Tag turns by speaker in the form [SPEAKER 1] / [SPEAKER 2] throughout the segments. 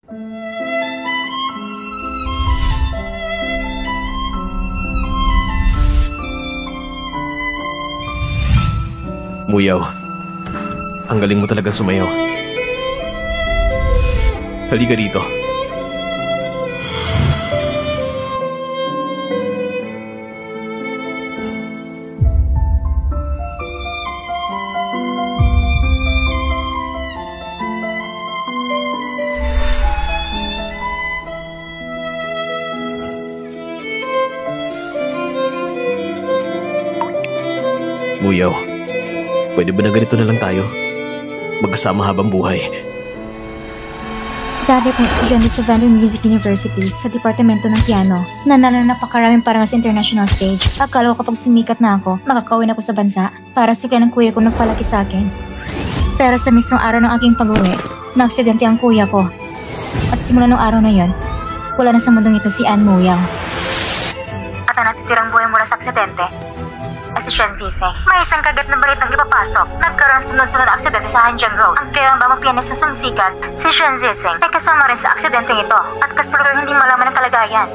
[SPEAKER 1] Muyaw, ang galing mo talagang sumayaw. Halika dito. Muyaw, pwede ba na ganito na lang tayo? Magkasama habang buhay.
[SPEAKER 2] Dati kong estudyante sa Vanderbilt Music University sa Departamento ng Piano. Nanalo na napakaraming parangal sa international stage. Akala ko kapag sumikat na ako, makakawin ako sa bansa para suklan ng kuya ko nagpalaki sa akin. Pero sa mismong araw ng aking pag-uwi, na-aksidente ang kuya ko. At simula ng araw na yon, wala na sa mundong ito si Ann Muyaw. At ang natitirang buhay mula sa aksidente ay si Shen Ziseng. May isang kagat na balitang ipapasok. Nagkaroon sunod-sunod na aksidente sa Hanjiang Road. Ang kirambang pianist na sumsikat, si Shen Ziseng, ay kasama rin sa aksidenteng ito at kasalukuyan hindi malaman ang kalagayan.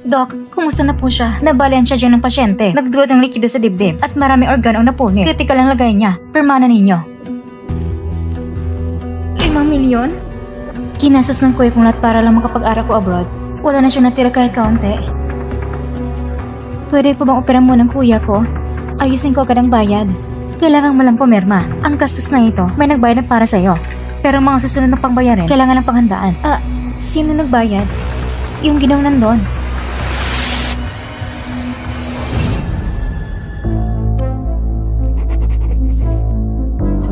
[SPEAKER 2] Doc, kumusta na po siya? Nabalian siya dyan ng pasyente. Nagdulot ng likido sa dibdib at maraming organong napunit. Critical ang lagay niya. Permana ninyo. 5 milyon? Kinastos ng kuya kong lahat para lang makapag-aral ko abroad. Wala na siya natira kahit kaunti. Pwede po bang opera mo ng kuya ko? Ayusin ko agad ang bayad. Kailangan mo lang pumirma. Ang gastos na ito, may nagbayad na para sa'yo. Pero mga susunod na pangbayarin, kailangan ng panghandaan. Sino nagbayad? Yung ginawang nandun.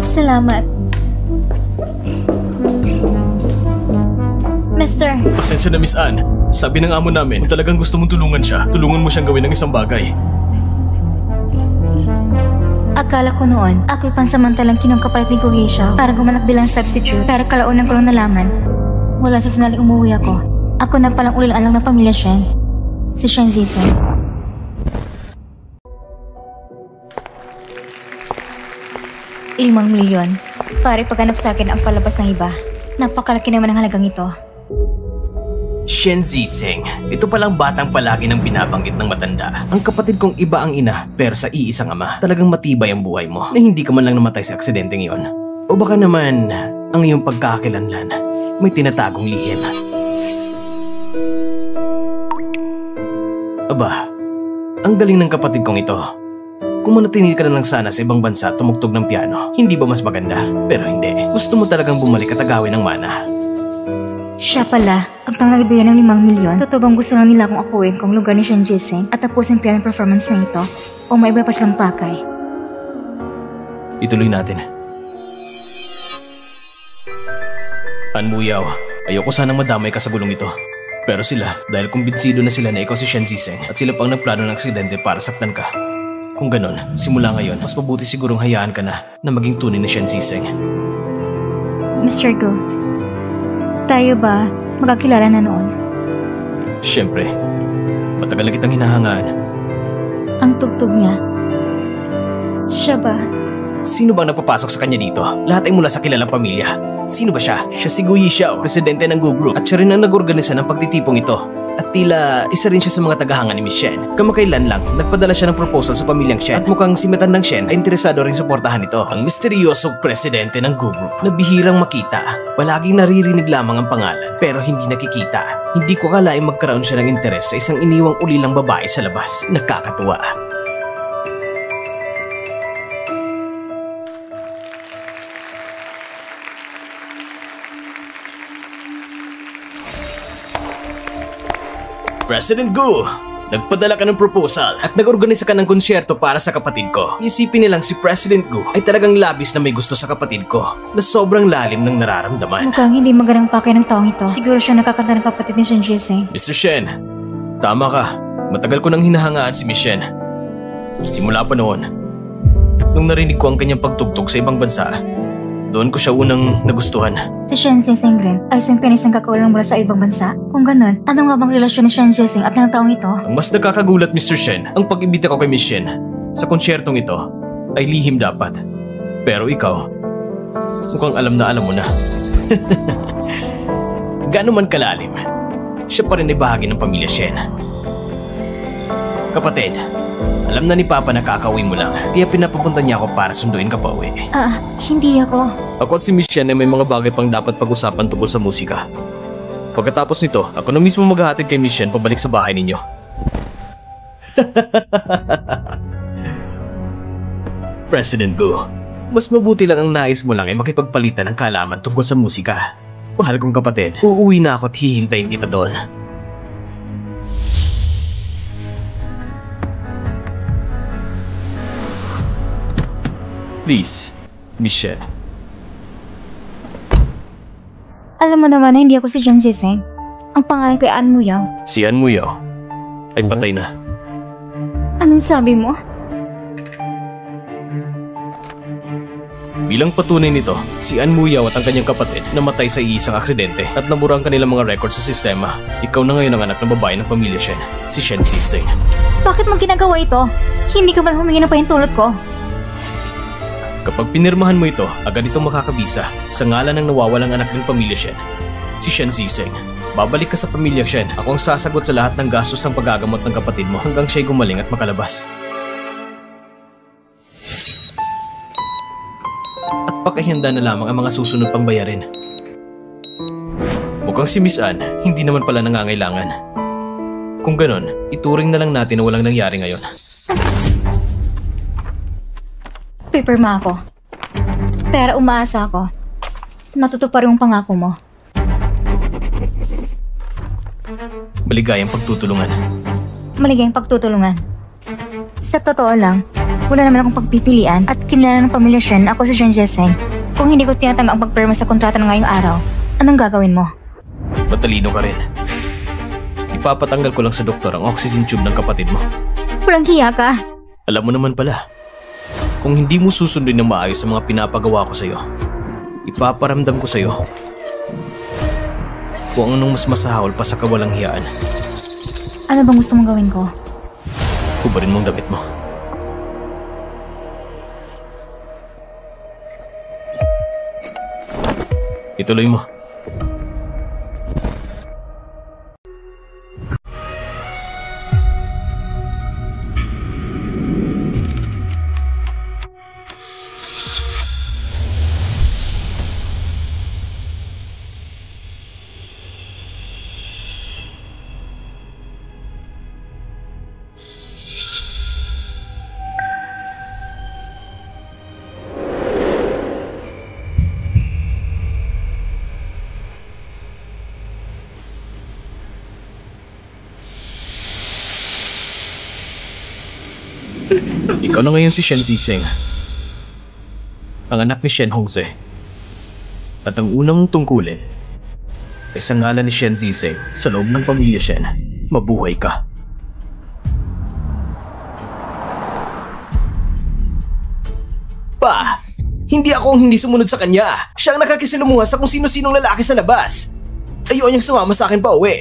[SPEAKER 2] Salamat. Mister.
[SPEAKER 1] Pasensya na, Miss Ann. Sabi ng amo namin, kung talagang gusto mong tulungan siya, tulungan mo siyang gawin ng isang bagay.
[SPEAKER 2] Akala ko noon, ako'y pansamantalang kinungkapalit ni Kuya Xiao para gumanap bilang substitute. Pero kalaunan ko lang nalaman, wala sa sanaling umuwi ako. Ako na palang ulilang-alang ng pamilya Shen. Si Shen Ziseng. ₱5 milyon. Para ipaghanap sa akin ang palabas ng iba. Napakalaki naman ang halagang ito.
[SPEAKER 1] Shen Ziseng, ito palang batang palagi ng binabanggit ng matanda. Ang kapatid kong iba ang ina, pero sa iisang ama, talagang matibay ang buhay mo na hindi ka man lang namatay sa aksidenteng iyon. O baka naman, ang iyong pagkakakilanlan, may tinatagong lihim. Aba, ang galing ng kapatid kong ito. Kung manatili ka na lang sana sa ibang bansa tumugtog ng piano, hindi ba mas maganda? Pero hindi, gusto mo talagang bumalik at agawin ng mana.
[SPEAKER 2] Siya pala, ang tangagibayan ng 5 milyon, totoo bang gusto lang nila akong akuin kung lugar ni Shen Ziseng at tapusin piano performance na ito? O may iba pa silang pakay?
[SPEAKER 1] Ituloy natin. Ann Muyaw, ayoko sanang madamay ka sa gulong ito. Pero sila, dahil kumbinsido na sila na ikaw si Shen Ziseng at sila pang nagplano ng aksidente para saktan ka. Kung ganon, simula ngayon, mas mabuti sigurong hayaan ka na maging tunay na Shen Ziseng.
[SPEAKER 2] Mr. Go, tayo ba magkakilala na noon?
[SPEAKER 1] Siyempre, matagal na kitang hinahangaan.
[SPEAKER 2] Ang tugtog niya, siya ba?
[SPEAKER 1] Sino bang nagpapasok sa kanya dito? Lahat ay mula sa kilalang pamilya. Sino ba siya? Siya si Guyi Xiao, presidente ng Gu Group at siya rin ang nag-organisa ng pagtitipong ito. At tila isa rin siya sa mga tagahanga ni Miss Shen. Kamakailan lang, nagpadala siya ng proposal sa pamilyang Shen at mukhang si matandang Shen ay interesado rin suportahan ito. Ang misteryosong presidente ng Gu Group na bihirang makita. Palaging naririnig lamang ang pangalan pero hindi nakikita. Hindi ko akalaing magkaroon siya ng interes sa isang iniwang ulilang babae sa labas. Nakakatuwa. President Gu, nagpadala ka ng proposal at nag-organisa ka ng konsyerto para sa kapatid ko. Isipin nilang si President Gu ay talagang labis na may gusto sa kapatid ko na sobrang lalim ng nararamdaman.
[SPEAKER 2] Mukhang hindi magandang pakay ng taong ito. Siguro siya nakakanta ng kapatid ni Shen Ziseng.
[SPEAKER 1] Mr. Shen, tama ka. Matagal ko nang hinahangaan si Miss Shen. Simula pa noon, nung narinig ko ang kanyang pagtugtog sa ibang bansa, doon ko siya unang nagustuhan.
[SPEAKER 2] Si Shen Ziseng rin ay isang pianist ng kakaulang mula sa ibang bansa? Kung ganun, ano nga bang relasyon ni Shen Ziseng at ng taong ito?
[SPEAKER 1] Ang mas nakakagulat, Mr. Shen, ang pag-imbita ko kay Miss Shen sa konsyertong ito ay lihim dapat. Pero ikaw, Mukhang alam mo na. Gaano man kalalim, siya pa rin ay bahagi ng pamilya Shen. Kapatid, alam na ni Papa na kakauwi mo lang, kaya pinapapunta niya ako para sunduin ka pa uwi.
[SPEAKER 2] Hindi ako.
[SPEAKER 1] Ako at si Miss Shen ay may mga bagay pang dapat pag-usapan tungkol sa musika. Pagkatapos nito, ako na mismo maghahatid kay Miss Shen pabalik sa bahay ninyo. President Gu, mas mabuti lang ang nais mo lang ay makipagpalitan ng kaalaman tungkol sa musika. Mahal kong kapatid, uuwi na ako at hihintayin kita doon. Please, Miss Shen.
[SPEAKER 2] Alam mo naman na hindi ako si John Zizeng. Ang pangalan ko ay An Muyao.
[SPEAKER 1] Si An Muyao ay patay na.
[SPEAKER 2] Anong sabi mo?
[SPEAKER 1] Bilang patunay nito, si An Muyao at ang kanyang kapatid namatay sa iisang aksidente at nabura ang kanilang mga record sa sistema. Ikaw na ngayon ang anak ng babae ng pamilya Shen, si Shen Zizeng.
[SPEAKER 2] Bakit mo ginagawa ito? Hindi ka ba humingi ng pahintulot ko?
[SPEAKER 1] Kapag pinirmahan mo ito, agad itong makakabisa sa ngalan ng nawawalang anak ng pamilya Shen, si Shen Zizeng. Babalik ka sa pamilya Shen. Ako ang sasagot sa lahat ng gastos ng paggagamot ng kapatid mo hanggang siya'y gumaling at makalabas. At pakihanda na lamang ang mga susunod pang bayarin. Mukhang si Miss Ann, hindi naman pala nangangailangan. Kung ganon, ituring na lang natin na walang nangyari ngayon.
[SPEAKER 2] Pipirma ako. Pero umaasa ako. Natutupad yung pangako mo.
[SPEAKER 1] Maligayang pagtutulungan.
[SPEAKER 2] Maligayang pagtutulungan. Sa totoo lang, wala naman akong pagpipilian at kinilala ng pamilya Shen ako si John Zizeng. Kung hindi ko tinatanggap ang pagpirma sa kontrata ng ngayong araw, anong gagawin mo?
[SPEAKER 1] Matalino ka rin. Ipapatanggal ko lang sa doktor ang oxygen tube ng kapatid mo.
[SPEAKER 2] Walang hiya ka.
[SPEAKER 1] Alam mo naman pala, kung hindi mo susundin ng maayos sa mga pinapagawa ko sa'yo, ipaparamdam ko sa'yo kung anong mas masahol pa sa kawalang hiyaan.
[SPEAKER 2] Ano bang gusto mong gawin ko?
[SPEAKER 1] Hubarin mong damit mo. Ituloy mo. Ikaw na ngayon si Shen Zizeng, ang anak ni Shen Hongze. At ang unang tungkulin ay sa ngalan ni Shen Zizeng sa loob ng pamilya Shen, mabuhay ka. Pa! Hindi ako ang hindi sumunod sa kanya. Siya ang nakakisalumuha sa kung sino-sinong lalaki sa labas. Ayaw niyang sumama sa akin pa uwi.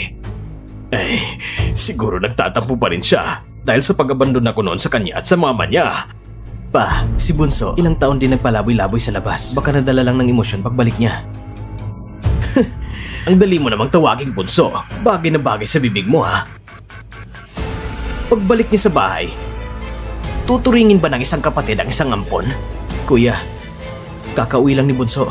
[SPEAKER 1] Ay, siguro nagtatampo pa rin siya dahil sa pag-abandon ako noon sa kanya at sa mama niya. Pa, si Bunso, ilang taon din nagpalaboy-laboy sa labas. Baka nadala lang ng emosyon pagbalik niya. Ang dali mo namang tawaging Bunso. Bagay na bagay sa bibig mo, ha? Pagbalik niya sa bahay, tuturingin ba ng isang kapatid ang isang ampon? Kuya, kakauwi lang ni Bunso.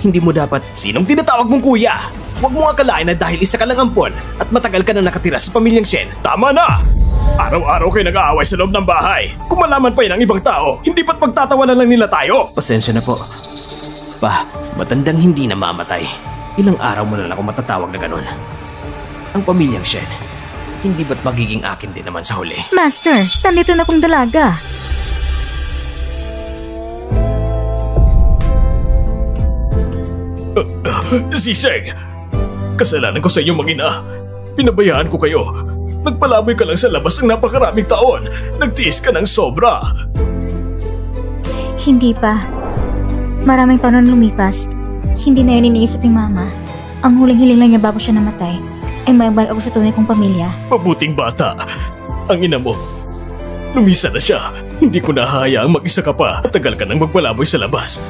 [SPEAKER 1] Hindi mo dapat... Sinong tinatawag mong kuya? Huwag mo akalain na dahil isa ka lang ampon at matagal ka na nakatira sa pamilyang Shen. Tama na! Araw-araw kayo nag-aaway sa loob ng bahay. Kung malaman pa yun ng ibang tao, hindi ba't pagtatawanan lang nila tayo? Pasensya na po. Pa, matandang hindi na mamatay. Ilang araw mo na lang ako matatawag na ganun. Ang pamilyang Shen, hindi ba't magiging akin din naman sa huli?
[SPEAKER 2] Master, nandito na kong dalaga.
[SPEAKER 1] Zizeng, kasalanan ko sa inyong mag-ina. Pinabayaan ko kayo. Nagpalaboy ka lang sa labas ng napakaraming taon. Nagtiis ka ng sobra.
[SPEAKER 2] Hindi pa. Maraming taon na lumipas. Hindi na yun iniisip ni Mama. Ang huling hiling lang niya bago siya namatay ay maibalik ako sa tunay kong pamilya.
[SPEAKER 1] Mabuting bata. Ang ina mo. Lumisa na siya. Hindi ko nahahayaang mag-isa ka pa. Tagal ka nang magpalaboy sa labas.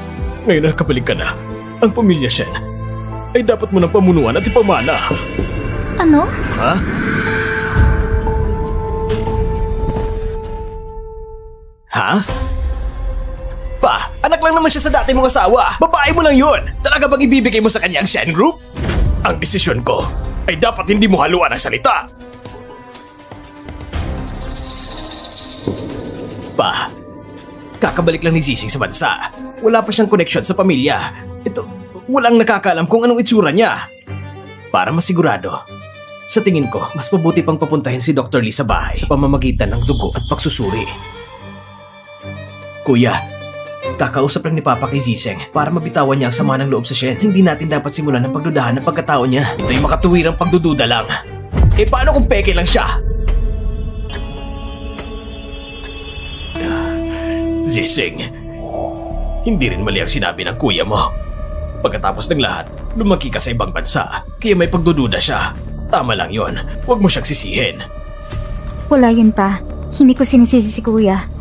[SPEAKER 1] Ngayon nakabalik ka na. Ang pamilya Shen ay dapat mo ng pamunuan at ipamana.
[SPEAKER 2] Ano?
[SPEAKER 1] Ha? Ha? Pa, anak lang naman siya sa dati mong asawa. Babae mo lang yun. Talaga bang ibibigay mo sa kanya ang Shen Group? Ang desisyon ko ay dapat hindi mo haluan ang salita. Pa, kakabalik lang ni Zixing sa bansa. Wala pa siyang connection sa pamilya. Ito, walang nakakaalam kung anong itsura niya. Para masigurado, sa tingin ko, mas mabuti pang papuntahin si Dr. Lee sa bahay sa pamamagitan ng dugo at pagsusuri. Kuya, kakausap lang ni Papa kay Zixing para mabitawan niya ang sama ng loob sa Shen. Hindi natin dapat simulan ng pagdudahan ng pagkatao niya. Ito'y makatuwirang pagdududa lang. Eh paano kung peke lang siya? Zixing, hindi rin mali ang sinabi ng kuya mo. Pagkatapos ng lahat, lumaki ka sa ibang bansa, kaya may pagdududa siya. Tama lang yon. Huwag mo siyang sisihin.
[SPEAKER 2] Wala yun pa. Hindi ko sinisisi si Kuya.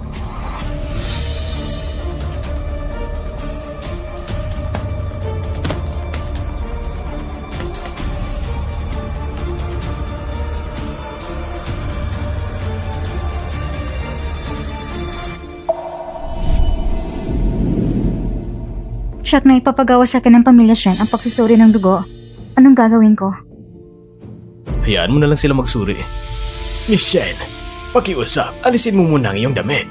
[SPEAKER 2] Siyak na ipapagawa sa akin ng pamilya Shen ang pagsusuri ng dugo. Anong gagawin ko?
[SPEAKER 1] Hayaan mo na lang sila magsuri. Miss Shen, pakiusap, alisin mo muna ang iyong damit.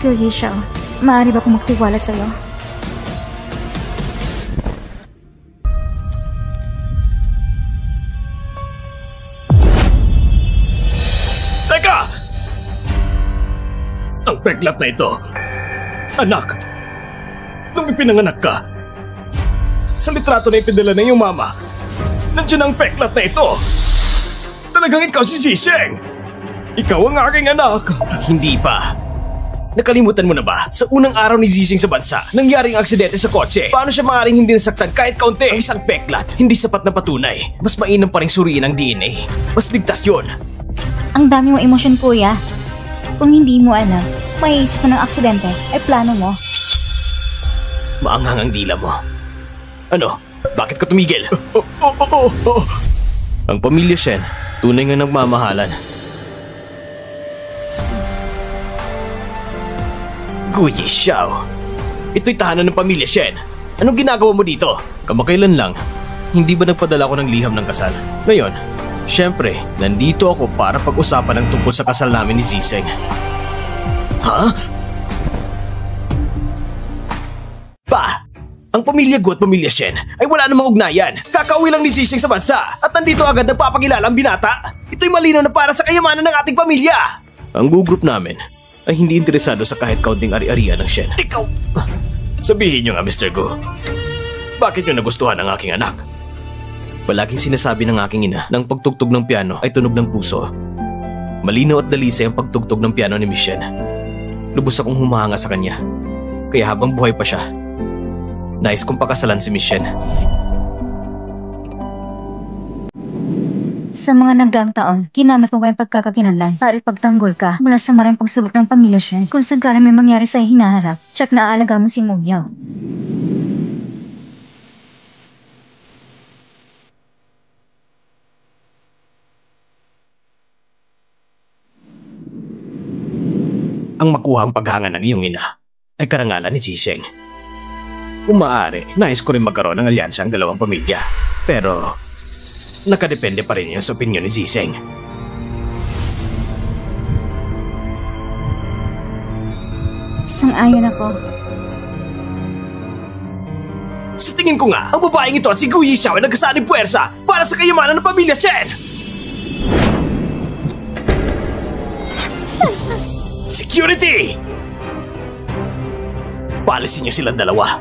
[SPEAKER 2] Gu Yixiao, maaari ba akong magtiwala sa'yo?
[SPEAKER 1] Teka! Ang peklat na ito! Anak! Nung ipinanganak ka, sa litrato na ipinadala ng iyong mama, nandiyan ang peklat na ito! Talagang ikaw si Zixing! Ikaw ang aking anak! Hindi pa. Nakalimutan mo na ba? Sa unang araw ni Zixing sa bansa, nangyari ang aksidente sa kotse. Paano siya maaaring hindi nasaktan kahit kaunti? Ang isang peklat, hindi sapat na patunay. Mas mainam pa rin suriin ang DNA. Mas ligtas yun.
[SPEAKER 2] Ang dami mong emosyon, Kuya. Kung hindi mo alam, maiisip mo ng aksidente ay plano mo.
[SPEAKER 1] Maanghang ang dila mo. Ano? Bakit ka tumigil? Ang pamilya Shen, tunay nga nagmamahalan. Gu Yixiao, ito'y tahanan ng pamilya Shen. Anong ginagawa mo dito? Kamakailan lang, hindi ba nagpadala ko ng liham ng kasal? Ngayon, syempre, nandito ako para pag-usapan ang tungkol sa kasal namin ni Zixing. Ha? Pa! Ang pamilya Gu at pamilya Shen ay wala namang ugnayan. Kakauwi lang ni Zixing sa bansa at nandito agad nagpapakilala ang binata. Ito'y malinaw na para sa kayamanan ng ating pamilya. Ang Gu group namin ay hindi interesado sa kahit kaunting ari-arian ng Shen. Ikaw! Sabihin niyo nga, Mr. Gu. Bakit niyo nagustuhan ang aking anak? Palaging sinasabi ng aking ina na ang pagtugtog ng piano ay tunog ng puso. Malinaw at dalisay ang pagtugtog ng piano ni Miss Shen. Lubos akong humahanga sa kanya. Kaya habang buhay pa siya, nais kong pakasalan si Miss Shen.
[SPEAKER 2] Sa mga nagdaang taon, ginamit ko kayong pagkakakinanlan para ipagtanggol ka mula sa maraming pagsubok ng pamilya Shen. Kung sakaling may mangyari sa hinaharap, tsak na aalaga mo si Mugyaw.
[SPEAKER 1] Ang makuha ang paghanga ng iyong ina ay karangalan ni Zixing. Kung maaari, nais ko rin magkaroon ng alyansa ang dalawang pamilya. Pero nakadepende pa rin yun sa opinyon ni Zixing.
[SPEAKER 2] Sang-ayon ako.
[SPEAKER 1] Sa tingin ko nga, ang babaeng ito at si Gu Yixiao ay nagkasanib puwersa para sa kayamanan ng pamilya Shen! Security! Paalisin niyo silang dalawa.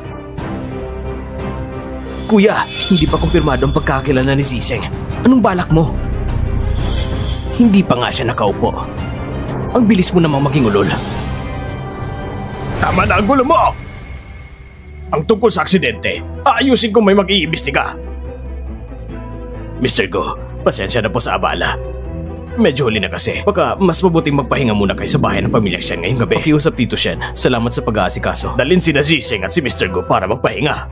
[SPEAKER 1] Kuya, hindi pa kumpirmado ang pagkakilala ni Zixing. Anong balak mo? Hindi pa nga siya nakaupo. Ang bilis mo namang maging ulol. Tama na ang gulo mo! Ang tungkol sa aksidente, aayusin kung may mag-iimbestiga. Mr. Gu, pasensya na po sa abala. Medyo huli na kasi. Baka mas mabuting magpahinga muna kayo sa bahay ng pamilya Shen ngayong gabi. Pakiusap Tito Shen. Salamat sa pag-aasikaso. Dalhin sina Zisheng at si Mr. Go para magpahinga.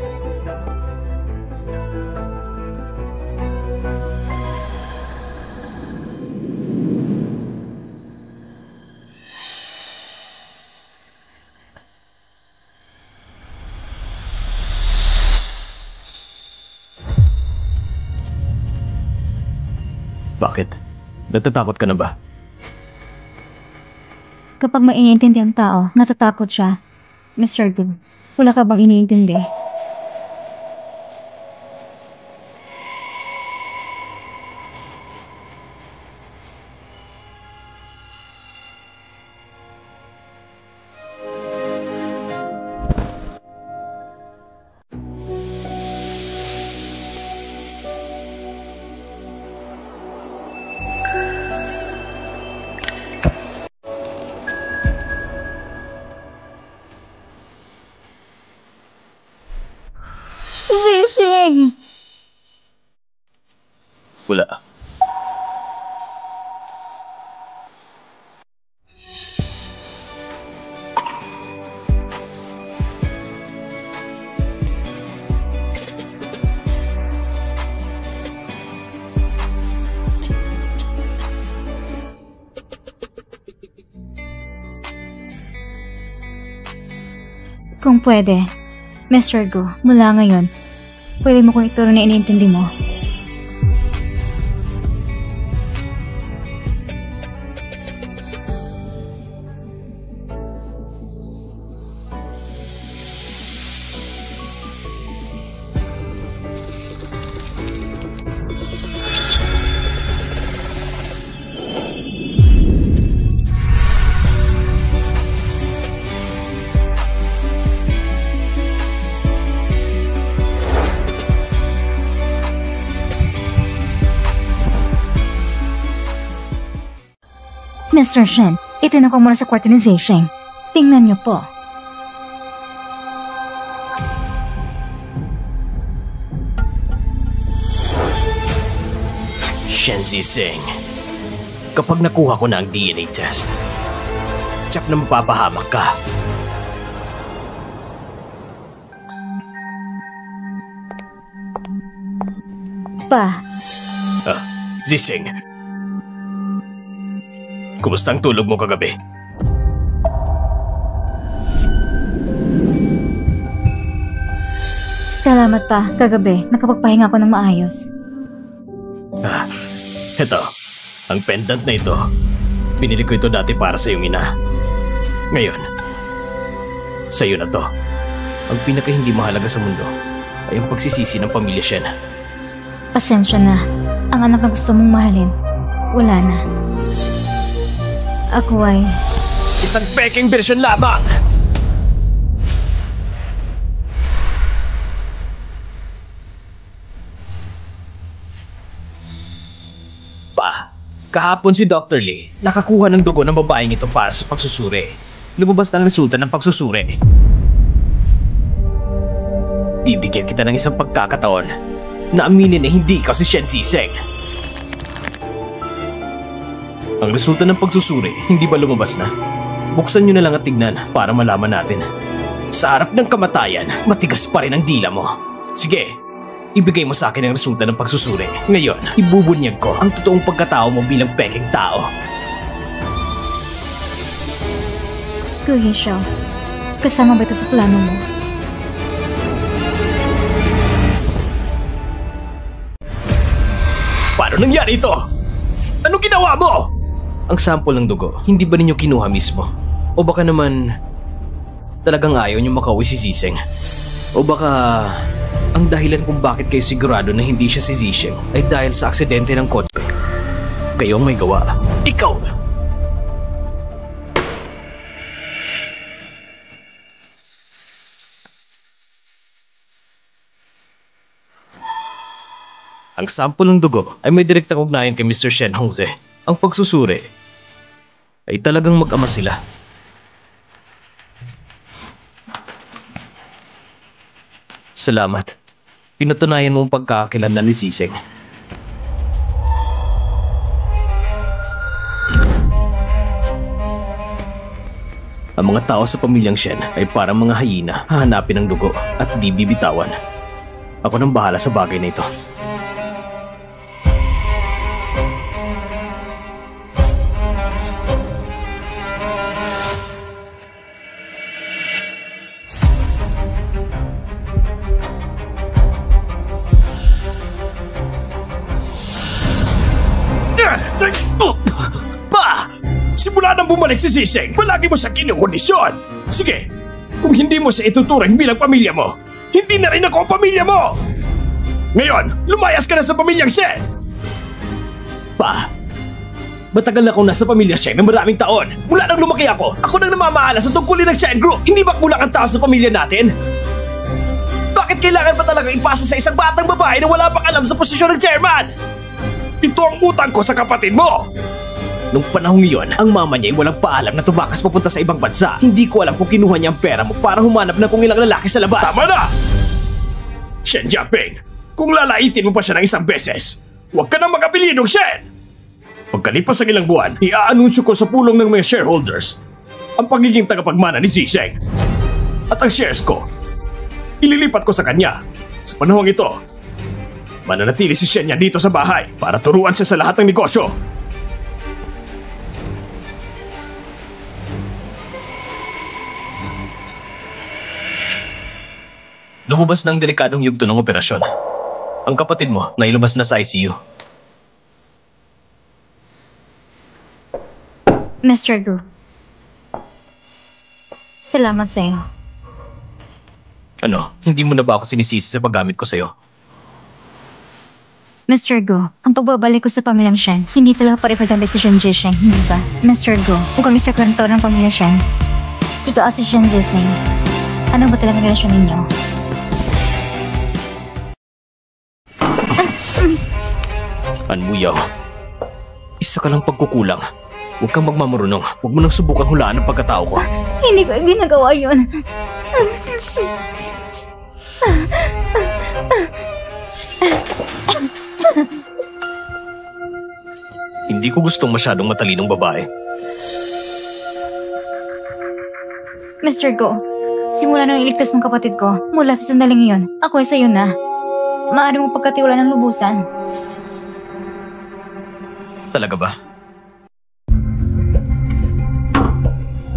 [SPEAKER 1] Bakit? Natatakot ka na ba?
[SPEAKER 2] Kapag may iniintindi ang tao, natatakot siya. Mr. Gu, wala ka bang iniintindi? Zisheng!
[SPEAKER 1] Wala.
[SPEAKER 2] Kung pwede, Mr. Gu, mula ngayon, pwede mo kong ituro na iniintindi mo. Mr. Shen, itinako mo na sa kwarto ni Zisheng. Tingnan niyo po.
[SPEAKER 1] Shen Zisheng. Kapag nakuha ko na ang DNA test, tsak na mapapahamak ka.
[SPEAKER 2] Pa,
[SPEAKER 1] Zisheng. Kumusta ang tulog mo kagabi?
[SPEAKER 2] salamat pa. Kagabi, nakapagpahinga ako ng maayos.
[SPEAKER 1] Ito, ang pendant na ito. Pinili ko ito dati para sa iyong ina. Ngayon, sa iyo na to. Ang pinaka hindi mahalaga sa mundo ay ang pagsisisi ng pamilya Shen.
[SPEAKER 2] Pasensya na. Ang anak na gusto mong mahalin, wala na. Ako ay...
[SPEAKER 1] Isang peking version lamang! Pa, kahapon si Dr. Lee nakakuha ng dugo ng babaeng ito para sa pagsusuri. Lumabas na ang resulta ng pagsusuri. Bibigyan kita ng isang pagkakataon na aminin na hindi ikaw si Shen Zisheng. Ang resulta ng pagsusuri, hindi ba lumabas na? Buksan nyo na lang at tignan para malaman natin. Sa harap ng kamatayan, matigas pa rin ang dila mo. Sige, ibigay mo sa akin ang resulta ng pagsusuri. Ngayon, ibubunyag ko ang totoong pagkatao mo bilang peking tao.
[SPEAKER 2] Kuya Xiao, kasama ba ito sa plano mo?
[SPEAKER 1] Paano nangyari ito? Anong ginawa mo? Ang sample ng dugo, hindi ba ninyo kinuha mismo? O baka naman talagang ayaw nyo makauwi si Zisheng? O baka ang dahilan kung bakit kayo sigurado na hindi siya si Zisheng ay dahil sa aksidente ng kotse? Kayo ang may gawa. Ikaw! Ang sample ng dugo ay may direktang ugnayan kay Mr. Shen Hongzhe. Ang pagsusuri ay talagang mag-ama sila. Salamat. Pinatunayan mo ang pagkakakilanlan ni Zisheng. Ang mga tao sa pamilyang Shen ay parang mga hyena, hahanapin ng dugo at di bibitawan. Ako nang bahala sa bagay na ito.
[SPEAKER 3] Simula nang bumalik si Zizeng, palagi mo sa kinukondisyon. Sige, kung hindi mo siya ituturing bilang pamilya mo, hindi na rin ako ang pamilya mo! Ngayon, lumayas ka na sa pamilyang Shen!
[SPEAKER 1] Pa, matagal na akong nasa pamilyang Shen ng maraming taon. Mula nang lumaki ako nang namamahala sa tungkulin ng Shen Group. Hindi ba kulang ang tao sa pamilya natin? Bakit kailangan pa talaga ipasa sa isang batang babae na wala pang alam sa posisyon ng chairman?
[SPEAKER 3] Ito ang utang ko sa kapatid mo!
[SPEAKER 1] Nung panahong iyon, ang mama niya ay walang paalam na tumakas papunta sa ibang bansa. Hindi ko alam kung kinuha niya ang pera mo para humanap ng kung ilang lalaki sa labas.
[SPEAKER 3] Tama na! Shen Jiaping, kung lalaitin mo pa siya ng isang beses, huwag ka nang mag-apelyidong Shen! Pagkalipas ng ilang buwan, i-aanunsyo ko sa pulong ng mga shareholders ang pagiging tagapagmana ni Zizeng. At ang shares ko, ililipat ko sa kanya. Sa panahong ito, mananatili si Shen niya dito sa bahay para turuan siya sa lahat ng negosyo.
[SPEAKER 1] Lumabas na ang delikadong yugto ng operasyon. Ang kapatid mo na ilabas na sa ICU.
[SPEAKER 2] Mr. Gu, salamat sa'yo.
[SPEAKER 1] Ano, hindi mo na ba ako sinisisi sa paggamit ko sa'yo?
[SPEAKER 2] Mr. Gu, ang pagbabalik ko sa pamilyang Shen, hindi talaga paripad ang desisyon ni Zizeng, hindi ba? Mr. Gu, kung kami sa klantor ng pamilya Shen, ikaw at si Shen Zizeng, ano ba talaga relasyon ninyo?
[SPEAKER 1] Anmuyaw, isa ka lang pagkukulang. Huwag kang magmamarunong. Huwag mo nang subukang hulaan ang pagkatao ko.
[SPEAKER 2] Hindi ko ginagawa yun.
[SPEAKER 1] Hindi ko gustong masyadong matalinong babae.
[SPEAKER 2] Mr. Go, simula nang iligtas mong kapatid ko, mula sa sandaling iyon, ako ay sa'yo na. Maaari mong pagkatiwala ng lubusan.
[SPEAKER 1] Talaga ba?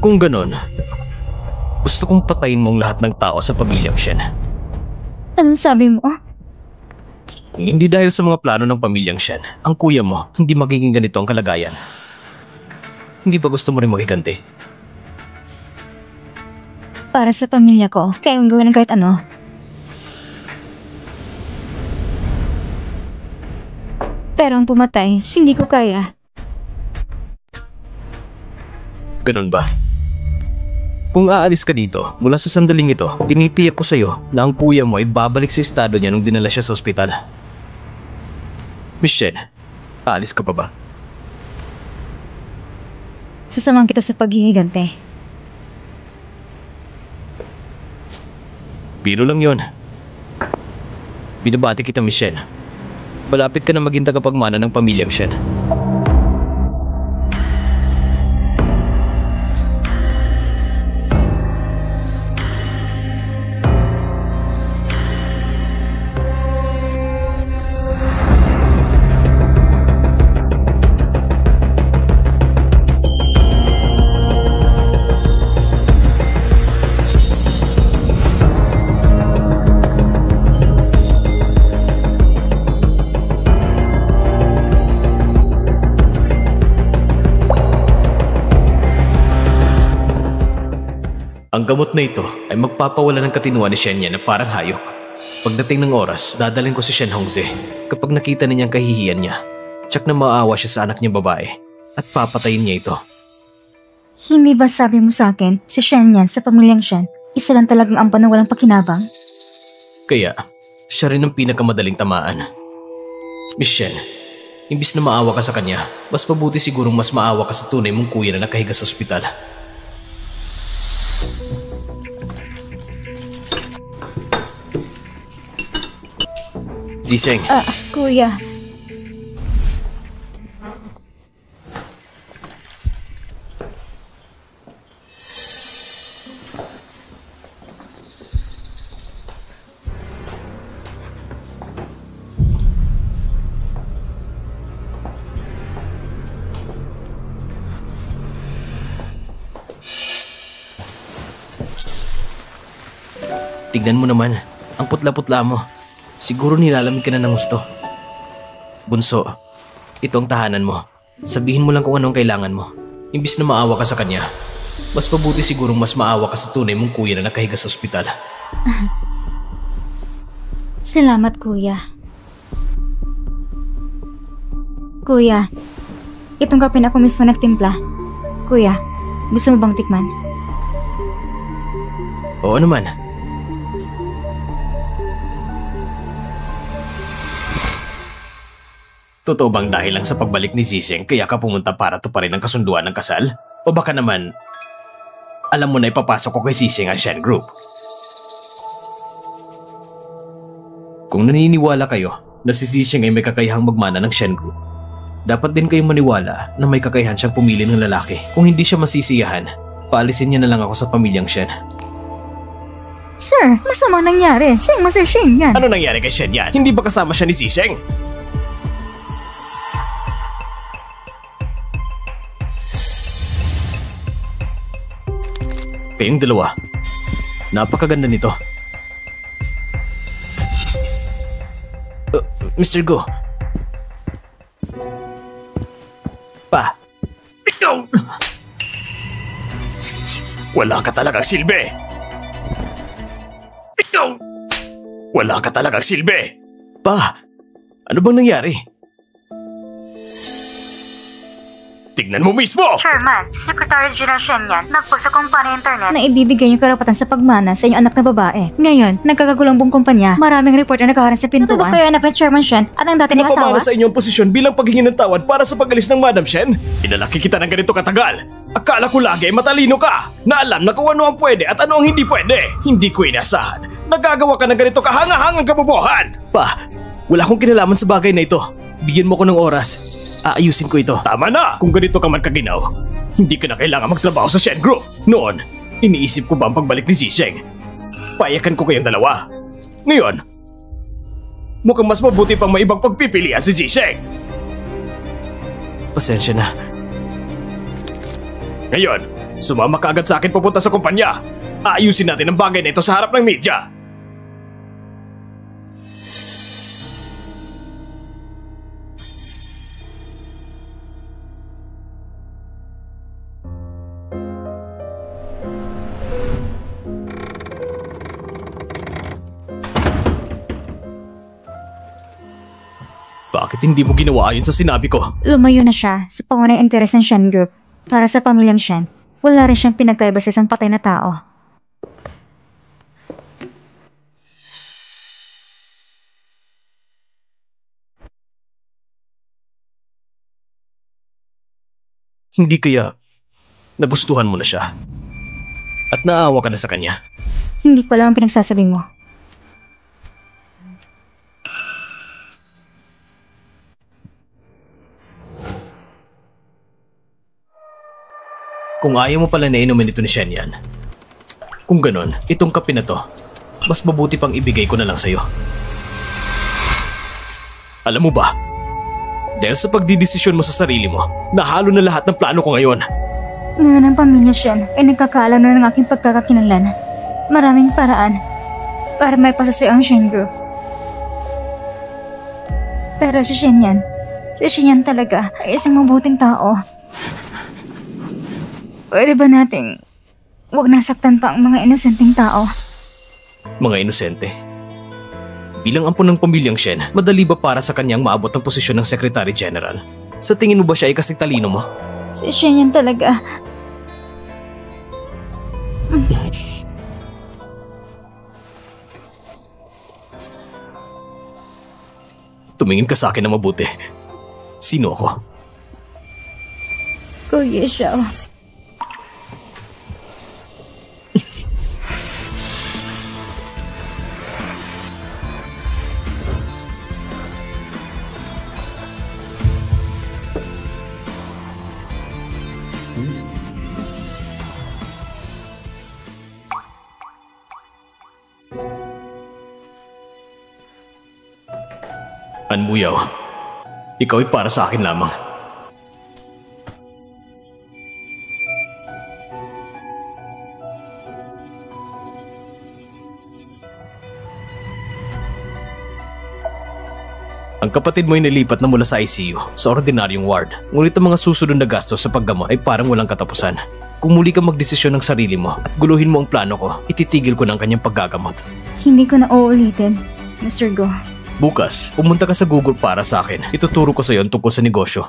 [SPEAKER 1] Kung ganon, gusto kong patayin mong lahat ng tao sa pamilyang Shen.
[SPEAKER 2] Anong sabi mo?
[SPEAKER 1] Kung hindi dahil sa mga plano ng pamilyang Shen, ang kuya mo hindi magiging ganito ang kalagayan. Hindi ba gusto mo rin magiganti?
[SPEAKER 2] Para sa pamilya ko, kaya kong gawin ng kahit ano. Pero ang pumatay, hindi ko kaya.
[SPEAKER 1] Ganun ba? Kung aalis ka dito, mula sa sandaling ito, tinitiyak ko sa'yo na ang kuya mo ay babalik sa estado niya nung dinala siya sa ospital. Miss Shen, aalis ka pa ba?
[SPEAKER 2] Sasamahan kita sa paghihigante.
[SPEAKER 1] Biro lang yon. Binabati kita, Miss Shen. Malapit ka na maging tagapagmana ng pamilyang Shen. Ang gamot na ito ay magpapawala ng katinuan ni Shen niya na parang hayop. Pagdating ng oras, dadalhin ko si Shen Hongze. Kapag nakita niya ang kahihiyan niya, tsak na maawa siya sa anak niyang babae at papatayin niya ito.
[SPEAKER 2] Hindi ba sabi mo sa akin, si Shen yan sa pamilyang Shen, isa lang talagang ampan na walang pakinabang?
[SPEAKER 1] Kaya, siya rin ang pinakamadaling tamaan. Miss Shen, imbis na maawa ka sa kanya, mas mabuti sigurong mas maawa ka sa tunay mong kuya na nakahiga sa ospital. Zizeng.
[SPEAKER 2] Kuya.
[SPEAKER 1] Tignan mo naman, ang putla-putla mo. Siguro nilalamig ka na ng gusto. Bunso, ito ang tahanan mo. Sabihin mo lang kung anong kailangan mo. Imbis na maawa ka sa kanya, mas mabuti sigurong mas maawa ka sa tunay mong kuya na nakahiga sa ospital.
[SPEAKER 2] Salamat, Kuya. Kuya, itong kape na ako mismo nagtimpla. Kuya, gusto mo bang tikman?
[SPEAKER 1] Oo naman. Totoo bang dahil lang sa pagbalik ni Zizeng kaya ka pumunta para tuparin ang kasunduan ng kasal? O baka naman, alam mo na ipapasok ko kay Zizeng ang Shen Group? Kung naniniwala kayo na si Zizeng ay may kakayahang magmana ng Shen Group, dapat din kayong maniwala na may kakayahan siyang pumili ng lalaki. Kung hindi siya masisiyahan, paalisin niya na lang ako sa pamilyang Shen.
[SPEAKER 2] Sir, masama nangyari. Siyang Master Shen yan.
[SPEAKER 3] Ano nangyari kay Shen yan? Hindi ba kasama siya ni Zizeng?
[SPEAKER 1] Kayong dalawa, napakaganda nito. Mr. Go. Pa.
[SPEAKER 3] Ikaw! Wala ka talagang silbi! Ikaw! Wala ka talagang silbi!
[SPEAKER 1] Pa, ano bang nangyari?
[SPEAKER 3] Tignan mo mismo!
[SPEAKER 2] Chairman, Secretary General Shen yan. Nagpost sa kumpanya internet na ibibigay niyo karapatan sa pagmana sa inyong anak na babae. Ngayon, nagkakagulang buong kumpanya. Maraming report na nakaharang sa pintuan. Tutubag kayo anak ng Chairman Shen at ang dati niyang asawa?
[SPEAKER 3] Napamana sa inyong posisyon bilang paghingi ng tawad para sa pag-alis ng Madam Shen? Pinalaki kita ng ganito katagal. Akala ko lagi matalino ka, na alam na kung ano ang pwede at ano ang hindi pwede. Hindi ko inasahan. Nagagawa ka ng ganito kahanga-hangang kabobohan.
[SPEAKER 1] Pa, wala akong kinalaman sa bagay na ito. Bigyan mo ko ng oras. Aayusin ko ito.
[SPEAKER 3] Tama na! Kung ganito ka man kaginaw, hindi ka na kailangan magtrabaho sa Shen Group. Noon, iniisip ko ba ang pagbalik ni Zizeng? Payakan ko kayong dalawa. Ngayon, mukhang mas mabuti pang may ibang pagpipilian si Zizeng.
[SPEAKER 1] Pasensya na.
[SPEAKER 3] Ngayon, sumama ka agad sa akin papunta sa kumpanya. Aayusin natin ang bagay na ito sa harap ng media.
[SPEAKER 1] Bakit hindi mo ginawa ayon sa sinabi ko?
[SPEAKER 2] Lumayo na siya sa pangunahing interes ng Shen Group. Para sa pamilyang Shen, wala rin siyang pinagkaiba sa isang patay na tao.
[SPEAKER 1] Hindi kaya nagustuhan mo na siya? At naawa ka na sa kanya?
[SPEAKER 2] Hindi ko alam ang pinagsasabi mo.
[SPEAKER 1] Kung ayaw mo pala na inumin ito ni Shen yan, kung ganon, itong kape na to, mas mabuti pang ibigay ko na lang sa'yo. Alam mo ba, dahil sa pagdidesisyon mo sa sarili mo, nahalo na lahat ng plano ko ngayon.
[SPEAKER 2] Ngayon ang pamilya Shen ay nagkakaalam na ng aking pagkakakilanlan. Maraming paraan para may pasasayo ang Shen Group. Pero si Shen yan talaga ay isang mabuting tao. Pwede ba nating huwag nasaktan pa ang mga inosenteng tao?
[SPEAKER 1] Mga inosente. Bilang ampon ng pamilyang Shen, madali ba para sa kanyang maabot ang posisyon ng Secretary General? Sa tingin mo ba siya ay kasing talino mo?
[SPEAKER 2] Si Shen yan talaga.
[SPEAKER 1] Tumingin ka sa akin na mabuti. Sino ako?
[SPEAKER 2] Kuya Xiao.
[SPEAKER 1] Anmuyaw, ikaw ay para sa akin lamang. Ang kapatid mo ay nilipat na mula sa ICU sa ordinaryong ward. Ngunit ang mga susunod na gastos sa paggamot ay parang walang katapusan. Kung muli kang magdesisyon ng sarili mo at guluhin mo ang plano ko, ititigil ko ng kanyang paggagamot.
[SPEAKER 2] Hindi ko na uulitin, Mr. Go.
[SPEAKER 1] Bukas, pumunta ka sa Google para sa akin. Ituturo ko sa iyo ang tungkol sa negosyo.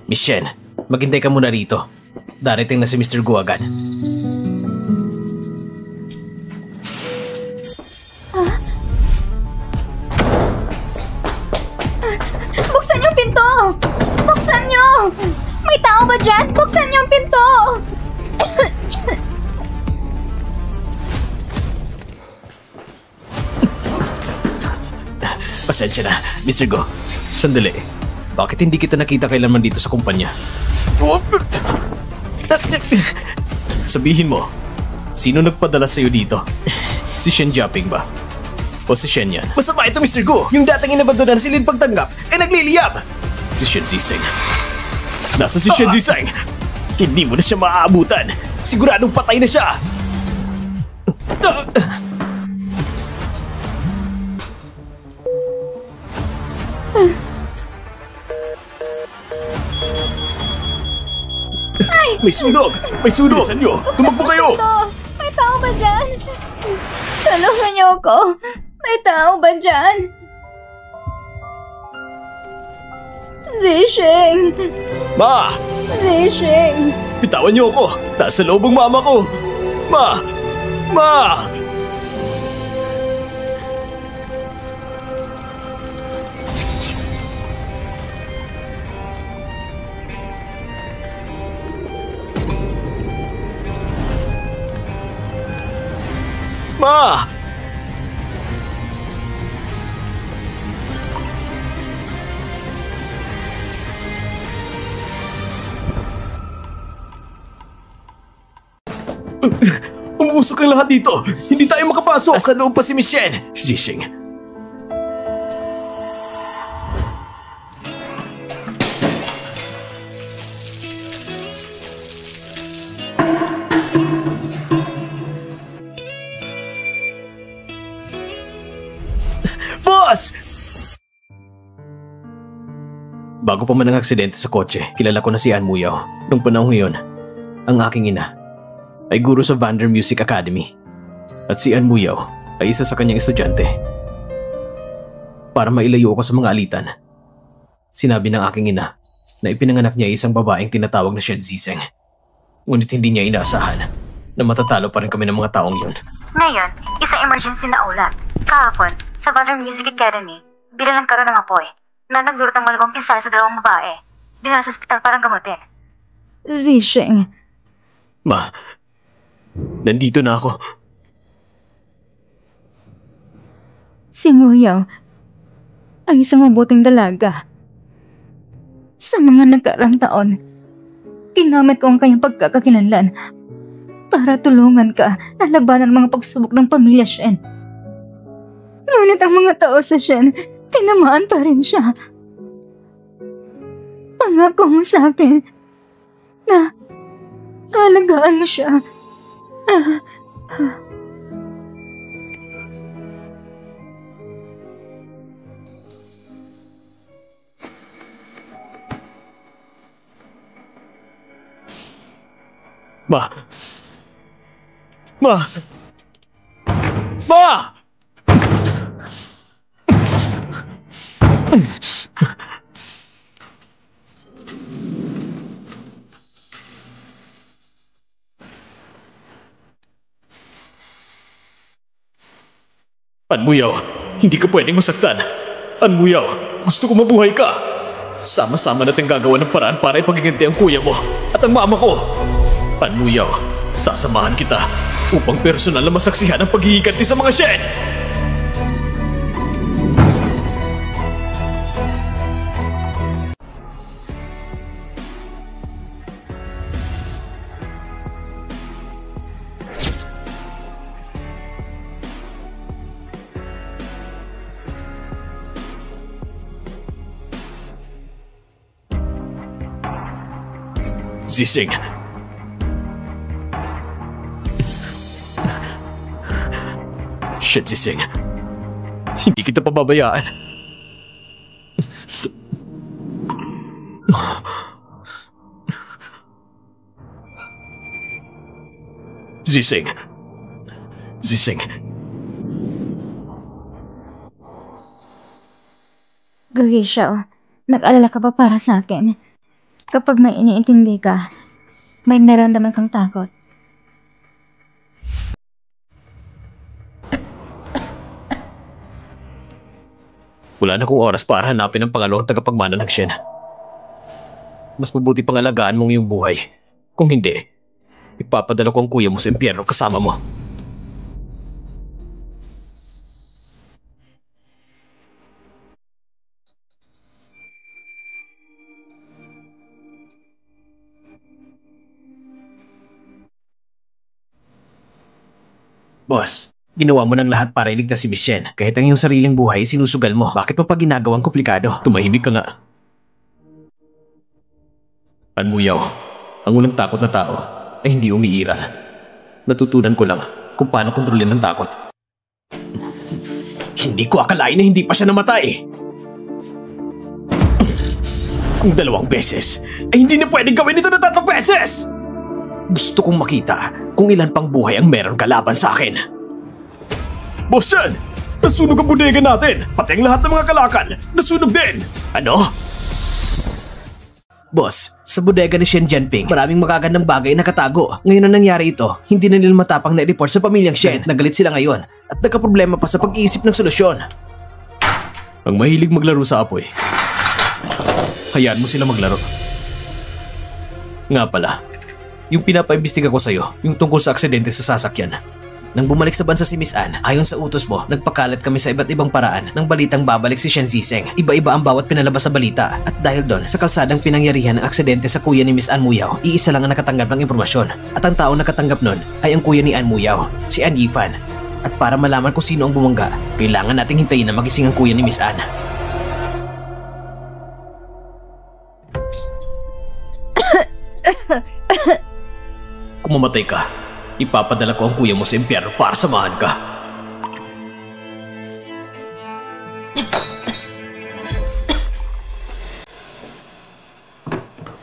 [SPEAKER 1] Miss Shen, maghintay ka muna rito. Darating na si Mr. Go agad.
[SPEAKER 2] Buksan yung pinto! Buksan niyo! May tao ba dyan? Buksan niyo ang pinto!
[SPEAKER 1] Pasensya na, Mr. Go. Sandali. Bakit hindi kita nakita kailanman dito sa kumpanya? Sabihin mo, sino nagpadala sa'yo dito? Si Shen Jiaping ba? O si Shen yan? Masama ito, Mr. Go! Yung dating inabandonan si Lin pagtanggap ay nagliliyab! Si Shen Ziseng. Nasa si Shen Ziseng? Hindi mo na siya maaabutan! Siguradong patay na siya! May sunog! May sunog! Bilisan nyo! Tumakbo kayo!
[SPEAKER 2] May tao ba dyan? Tulungan niyo ako! May tao ba dyan? Zisheng!
[SPEAKER 1] Ma!
[SPEAKER 2] Zisheng!
[SPEAKER 1] Bitawan niyo ako! Nasa loob ang mama ko! Ma! Ma! Ma! Umusok ang lahat dito! Hindi tayo makapasok! Nasa loob pa si Miss Shen! Zisheng. Boss! Bago pa man ang aksidente sa kotse, kilala ko na si Ann Muyaw. Nung panahon yun, ang aking ina ay guro sa Vander Music Academy. At si Ann Muyaw ay isa sa kanyang estudyante. Para mailayo ako sa mga alitan, sinabi ng aking ina na ipinanganak niya isang babaeng tinatawag na Shen Ziseng. Ngunit hindi niya inaasahan na matatalo pa rin kami ng mga taong yun.
[SPEAKER 2] Ngayon, isang emergency na ulat. Kahapon, sa Vander Music Academy, bilang nagkaroon ng apoy na nagdulot ng malabang pinsala sa dalawang babae. Dinala sa ospital para gamutin. Zisheng.
[SPEAKER 1] Ma, nandito na ako.
[SPEAKER 2] Si Muyaw ay isang mabuting dalaga. Sa mga nagkarang taon, ginamit ko ang kanyang pagkakakilanlan para tulungan ka na labanan ang mga pagsubok ng pamilya Shen. Ngunit ang mga tao sa Shen, tinamaan pa rin siya. Pangako mo sa akin na alagaan mo siya.
[SPEAKER 1] Ma! Ma! Ma! Anmuyaw, hindi ka pwedeng masaktan. Anmuyaw, gusto ko mabuhay ka. Sama-sama natin gagawa ng paraan para ipagiganti ang kuya mo at ang mama ko. Anmuyaw, sasamahan kita upang personal na masaksihan ang paghihiganti sa mga Shen!
[SPEAKER 3] Zising. Shit, Zising. Hindi kita pababayaan. Zising. Zising.
[SPEAKER 2] Gugisha, nag-alala ka ba para sa akin? Kapag may iniintindi ka, may nararamdaman kang takot.
[SPEAKER 1] Wala na kong oras para hanapin ang pangalawang tagapagmana ng Shen. Mas mabuti pang alagaan mong iyong buhay. Kung hindi, ipapadala ko ang kuya mo sa impyerno kasama mo. Boss, ginawa mo ng lahat para iligtas si Miss Shen. Kahit ang iyong sariling buhay, sinusugal mo. Bakit mo pa ginagawang komplikado? Tumahimik ka nga. Anmuyaw, ang walang takot na tao ay hindi umiiral. Natutunan ko lang kung paano kontrolin ang takot.
[SPEAKER 3] Hindi ko akalain na hindi pa siya namatay. Kung 2 beses, ay hindi na pwedeng gawin ito na 3 beses! Gusto kong makita kung ilan pang buhay ang meron kalaban sa akin. Boss Chen! Nasunog ang bodega natin! Pati ang lahat ng mga kalakal! Nasunog din! Ano?
[SPEAKER 1] Boss, sa bodega ni Shen Jianping, maraming magagandang bagay na nakatago. Ngayon na nangyari ito, hindi na nila matapang na i-report sa pamilyang Shen. Nagalit sila ngayon at nagkaproblema pa sa pag-iisip ng solusyon.
[SPEAKER 3] Ang mahilig maglaro sa apoy. Hayaan mo sila maglaro. Nga pala, yung pinapaimbestiga ko sa'yo, yung tungkol sa aksidente sa sasakyan.
[SPEAKER 1] Nang bumalik sa bansa si Miss Anne, ayon sa utos mo, nagpakalat kami sa iba't ibang paraan ng balitang babalik si Shen Ziseng. Iba-iba ang bawat pinalabas sa balita. At dahil doon, sa kalsadang pinangyarihan ng aksidente sa kuya ni Miss Anne Muyaw, iisa lang ang nakatanggap ng impormasyon. At ang taong nakatanggap nun ay ang kuya ni Anne Muyaw, si Anne Yifan. At para malaman kung sino ang bumangga, kailangan nating hintayin na magising ang kuya ni Miss Anne.
[SPEAKER 3] Kung mamatay ka, ipapadala ko ang kuya mo sa impyerno para samahan ka.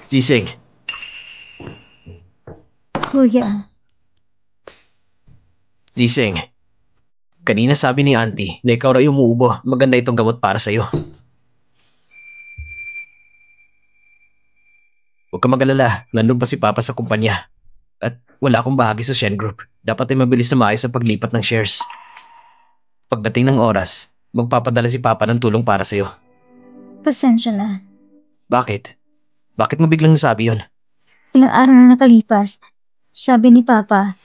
[SPEAKER 1] Ziseng.
[SPEAKER 2] Kuya,
[SPEAKER 1] Ziseng. Kanina sabi ni Auntie na ikaw raw umuubo. Maganda itong gamot para sa'yo. Huwag ka mag-alala. Nandun pa si Papa sa kumpanya. At wala akong bahagi sa Shen Group. Dapat ay mabilis na maayos ang paglipat ng shares. Pagdating ng oras, magpapadala si Papa ng tulong para sa'yo.
[SPEAKER 2] pasensya na.
[SPEAKER 1] Bakit? Bakit mo biglang nasabi yun?
[SPEAKER 2] Ilang araw na nakalipas, sabi ni Papa,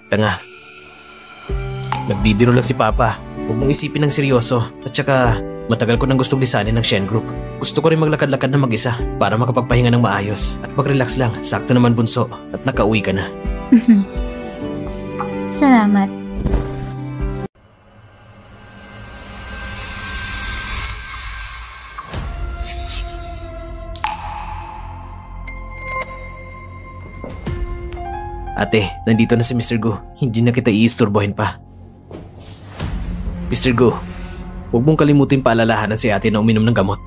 [SPEAKER 1] Tanga. Nagbibiro lang si Papa. Huwag mong isipin ng seryoso. At saka, matagal ko nang gustong lisanin ng Shen Group. Gusto ko rin maglakad-lakad na mag-isa para makapagpahinga ng maayos at mag-relax lang. Sakto naman bunso at nakauwi ka na.
[SPEAKER 2] Salamat.
[SPEAKER 1] Ate, nandito na si Mr. Gu. Hindi na kita iisturbohin pa. Mr. Gu, huwag mong kalimutin paalalahanan si ate na uminom ng gamot.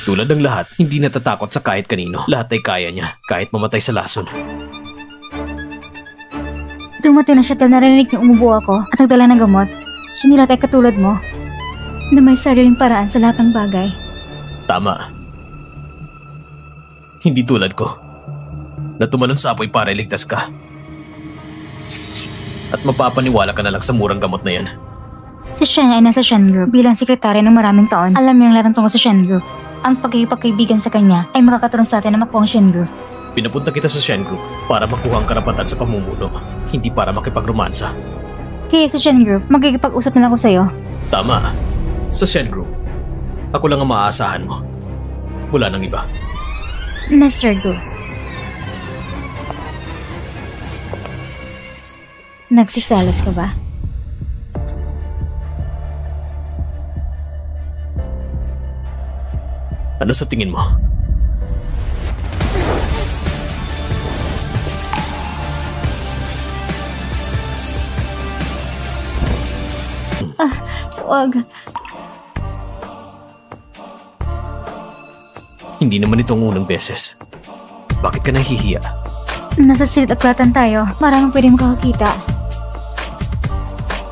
[SPEAKER 1] Tulad ng lahat, hindi natatakot sa kahit kanino. Lahat ay kaya niya, kahit mamatay sa lason.
[SPEAKER 2] Dumating na siya dahil narinig niya umubo ako at nagdala ng gamot. Sinilat ay katulad mo, na may sariling paraan sa lahat ng bagay.
[SPEAKER 1] Tama. Hindi tulad ko, na tumalon sa apoy para iligtas ka. At mapapaniwala ka na lang sa murang gamot na yan.
[SPEAKER 2] Si Shen ay nasa Shen Group bilang sekretary ng maraming taon. Alam niya ang lahat ng tungkol sa Shen Group. Ang pagkikipagkaibigan sa kanya ay makakatulong sa atin na makuha ang Shen Group.
[SPEAKER 1] Pinapunta kita sa Shen Group para makuha ang karapatan sa pamumuno, hindi para makipagromansa.
[SPEAKER 2] Kaya sa Shen Group, magkikipag-usap na lang ako sa'yo.
[SPEAKER 1] Tama. Sa Shen Group, ako lang ang maaasahan mo. Wala nang iba.
[SPEAKER 2] Mr. Gu. Nagsiselos ka ba?
[SPEAKER 1] Ano sa tingin mo?
[SPEAKER 2] Wag.
[SPEAKER 1] Hindi naman ito ang unang beses. Bakit ka nahihiya?
[SPEAKER 2] Nasa silid-aklatan tayo. Maraming pwede makakakita.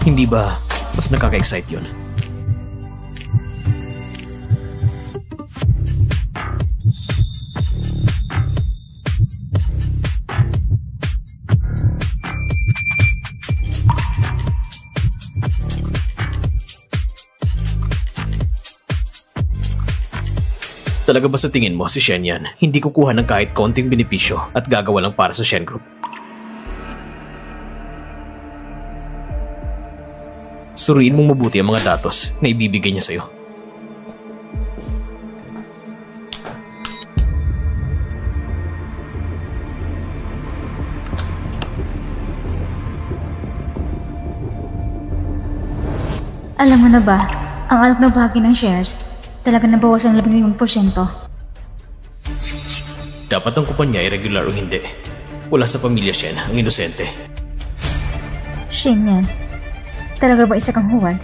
[SPEAKER 1] Hindi ba mas nakaka-excite yun? Talaga ba sa tingin mo si Shen yan? Hindi kukuha ng kahit konting benepisyo at gagawa lang para sa Shen Group? Suriin mong mabuti ang mga datos na ibibigay niya sa'yo.
[SPEAKER 2] Alam mo na ba, ang alok na bahagi ng shares, talaga nabawasan ng 15%.
[SPEAKER 1] Dapat ang kumpanya ay regular o hindi. Wala sa pamilya Shen ang inosente.
[SPEAKER 2] Shen yan. Talaga ba isa kang huwad?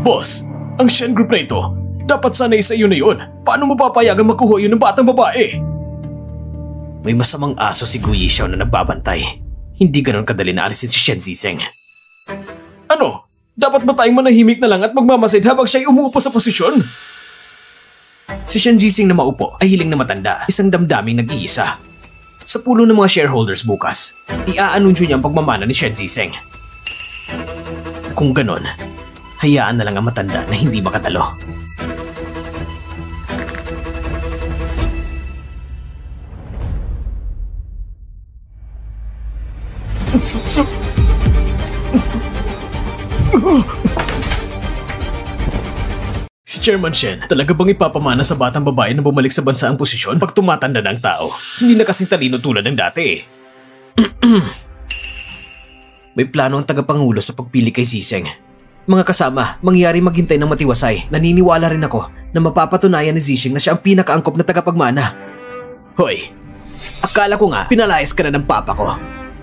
[SPEAKER 3] Boss, ang Shen Group na ito, dapat sana isa yun na yun. Paano mo papayagan makuha yun ng batang babae?
[SPEAKER 1] May masamang aso si Gu Yishao na nagbabantay. Hindi ganon kadali na alisin si Shen Zizeng.
[SPEAKER 3] Ano? Dapat ba tayong manahimik na lang at magmamasid habang siya'y umuupo sa posisyon?
[SPEAKER 1] Si Shen Zizeng na maupo ay hiling na matanda, isang damdaming nag-iisa. Sa pulo ng mga shareholders bukas, i-aanunsyo niya ang pagmamana ni Shen Zizeng. Kung ganon, hayaan na lang ang matanda na hindi makatalo.
[SPEAKER 3] Si Chairman Shen, talaga bang ipapamana sa batang babae na bumalik sa bansa ang posisyon pag tumatanda ng tao? Hindi na kasing talino tulad ng dati eh.
[SPEAKER 1] May plano ang tagapangulo sa pagpili kay Zizeng. Mga kasama, mangyari maghintay ng matiwasay. Naniniwala rin ako na mapapatunayan ni Zizeng na siya ang pinakaangkop na tagapagmana. Hoy, akala ko nga pinalayas ka na ng papa ko.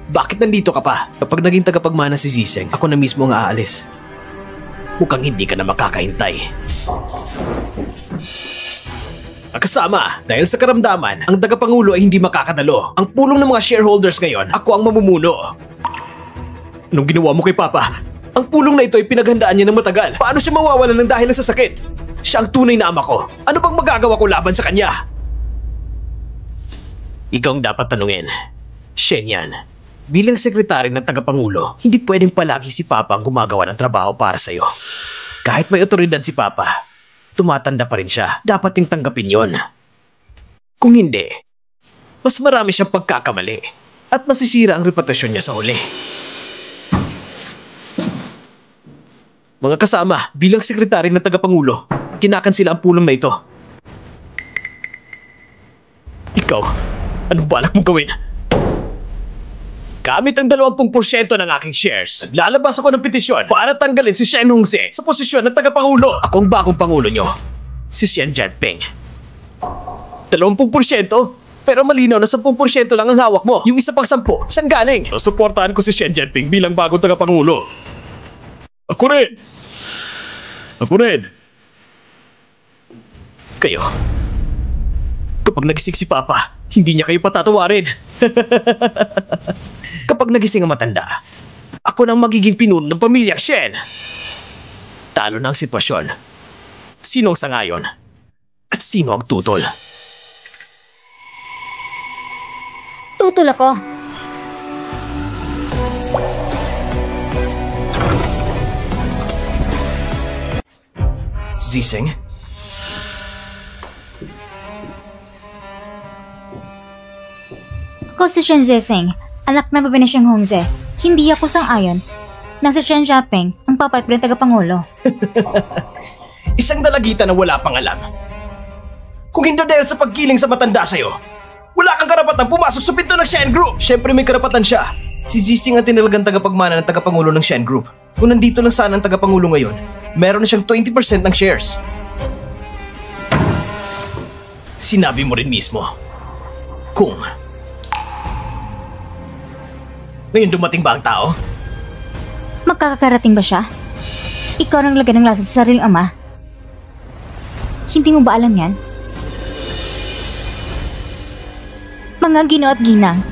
[SPEAKER 1] Bakit nandito ka pa? Kapag naging tagapagmana si Zizeng, ako na mismo ang aalis. Mukhang hindi ka na makakahintay. Kasama, dahil sa karamdaman, ang tagapangulo ay hindi makakadalo. Ang pulong ng mga shareholders ngayon, ako ang mamumuno. Anong ginawa mo kay Papa? Ang pulong na ito ay pinaghandaan niya ng matagal. Paano siya mawawalan ng dahil sa sakit? Siya ang tunay na ama ko. Ano bang magagawa ko laban sa kanya? Ikaw ang dapat tanungin. Shen yan. Bilang sekretary ng tagapangulo, hindi pwedeng palagi si Papa ang gumagawa ng trabaho para sa'yo. Kahit may otoridad si Papa, tumatanda pa rin siya. Dapat yung tanggapin yon. Kung hindi, mas marami siyang pagkakamali at masisira ang reputasyon niya sa huli. Mga kasama, bilang sekretary ng tagapangulo, kinakansila ang pulong na ito. Ikaw, anong balak mong gawin? Gamit ang 20% ng aking shares, naglalabas ako ng petisyon para tanggalin si Shen Hongse sa posisyon ng tagapangulo. Ako ang bagong pangulo nyo, si Xian Jianping. 20%? Pero malinaw na 10% lang ang hawak mo. Yung isa pang 10, saan galing?
[SPEAKER 3] Suportahan ko si Shen Jianping bilang bagong tagapangulo. Ako rin! Ako rin!
[SPEAKER 1] Kayo. Kapag nagising si Papa, hindi niya kayo patatawarin. Kapag nagising ang matanda, ako nang magiging pinuno ng pamilyang Shen. Talo na ang sitwasyon. Sino ang sangayon? At sino ang tutol?
[SPEAKER 2] Tutol ako.
[SPEAKER 1] Zizeng?
[SPEAKER 2] Ako si Shen Zizeng, anak na babae na siyang Hongse. Hindi ako sang-ayon. Nasa Chen Jiaping ang papalit ng tagapangulo.
[SPEAKER 1] Isang dalagita na wala pang alam. Kung hindi dahil sa pagkiling sa matanda sa'yo, wala kang karapatang pumasok sa pinto ng Shen Group! Siyempre may karapatan siya. Si Zixing ang tinalagang tagapagmana ng tagapangulo ng Shen Group. Kung nandito lang sana ang tagapangulo ngayon, meron na siyang 20% ng shares. Sinabi mo rin mismo. Kung ngayon dumating ba ang tao?
[SPEAKER 2] Makakarating ba siya? Ikaw ang lagyan ng laso sa sariling ama. Hindi mo ba alam yan? Mga Ginoo at ginang,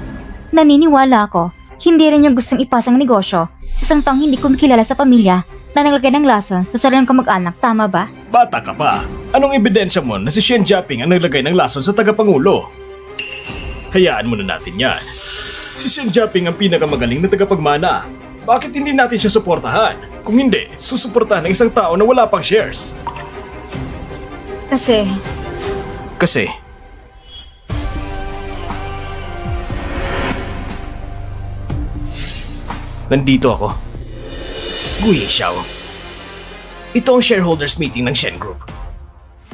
[SPEAKER 2] naniniwala ako, hindi rin yung gustong ipasang negosyo sa isang taong hindi kumikilala sa pamilya na naglagay ng lason sa sariling kamag-anak, tama ba?
[SPEAKER 3] Bata ka pa. Anong ebidensya mo na si Shen Jiaping ang naglagay ng lason sa tagapangulo? Hayaan muna natin yan. Si Shen Jiaping ang pinakamagaling na tagapagmana. Bakit hindi natin siya suportahan? Kung hindi, susuportahan ng isang tao na wala pang shares.
[SPEAKER 1] Kasi nandito ako. Guyi Xiao. Ito ang shareholders meeting ng Shen Group.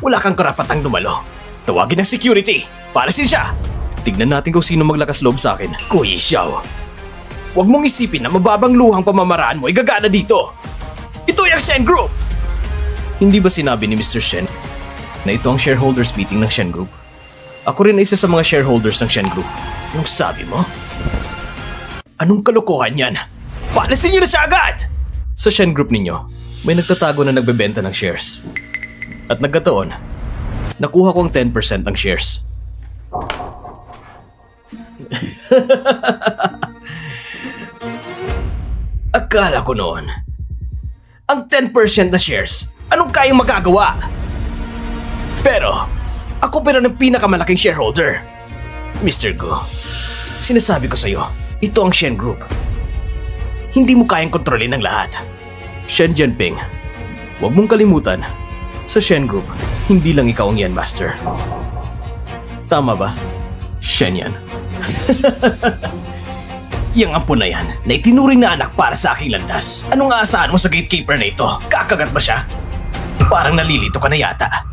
[SPEAKER 1] Wala kang karapatang dumalo. Tawagin ang security. Palasin siya. Tignan natin kung sino maglakas loob sa akin. Guyi Xiao. Huwag mong isipin na mababang luhang pamamaraan mo ay gagana dito. Ito ay ang Shen Group. Hindi ba sinabi ni Mr. Shen na ito ang shareholders meeting ng Shen Group? Ako rin ay isa sa mga shareholders ng Shen Group. Anong sabi mo? Anong kalokohan yan? Palasin niyo na siya agad! Sa Shen Group ninyo, may nagtatago na nagbebenta ng shares. At nagkataon, nakuha ko ang 10% ng shares. Akala ko noon, ang 10% na shares, anong kayang magagawa? Pero, ako pero ng pinakamalaking shareholder. Mr. Go, sinasabi ko sa'yo, ito ang Shen Group. Hindi mo kayang kontrolin ang lahat. Shen Jianping, huwag mong kalimutan, sa Shen Group, hindi lang ikaw ang Yan Master. Tama ba? Shen yan. Yang ampo na yan, na itinuring na anak para sa aking landas. Anong aasahan mo sa gatekeeper na ito? Kakagat ba siya? Parang nalilito ka na yata.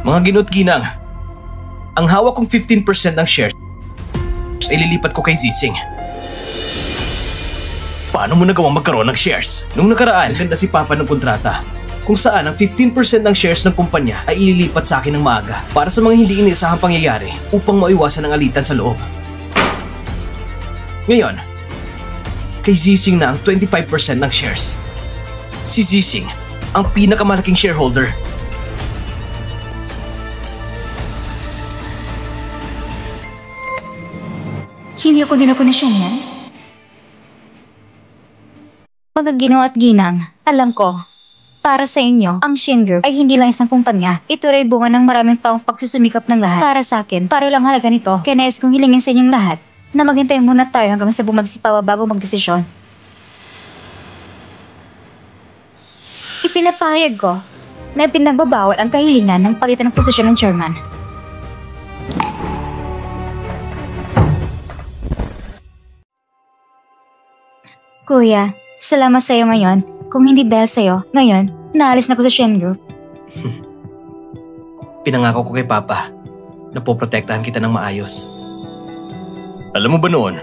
[SPEAKER 1] Mga ginot ginang, ang hawak kong 15% ng shares ay lilipat ko kay Zixing. Paano mo nagawang magkaroon ng shares? Nung nakaraan, ganda si Papa ng kontrata kung saan ang 15% ng shares ng kumpanya ay ililipat sa akin ng maaga para sa mga hindi inaasahang pangyayari upang maiwasan ang alitan sa loob. Ngayon, kay Zixing na ang 25% ng shares. Si Zixing, ang pinakamalaking shareholder.
[SPEAKER 2] Hindi ako dinako na siya yan. Mga Ginoo at ginang, alam ko, para sa inyo, ang Shen Group ay hindi lang isang kumpanya. Ito rin bunga ng maraming taong pagsusumikap ng lahat. Para sa akin, para lang halaga nito, kaya nais kong hilingin sa inyong lahat na maghintay muna tayo hanggang sa bumalik si Papa bago magdesisyon. Ipinapahayag ko na pinagbabawal ang kahilingan ng palitan ng posisyon ng chairman. Kuya, salamat sa'yo ngayon. Kung hindi dahil sa'yo, ngayon, naalis na ko sa Shen Group.
[SPEAKER 1] Pinangako ko kay Papa na poprotektahan kita ng maayos. Alam mo ba noon,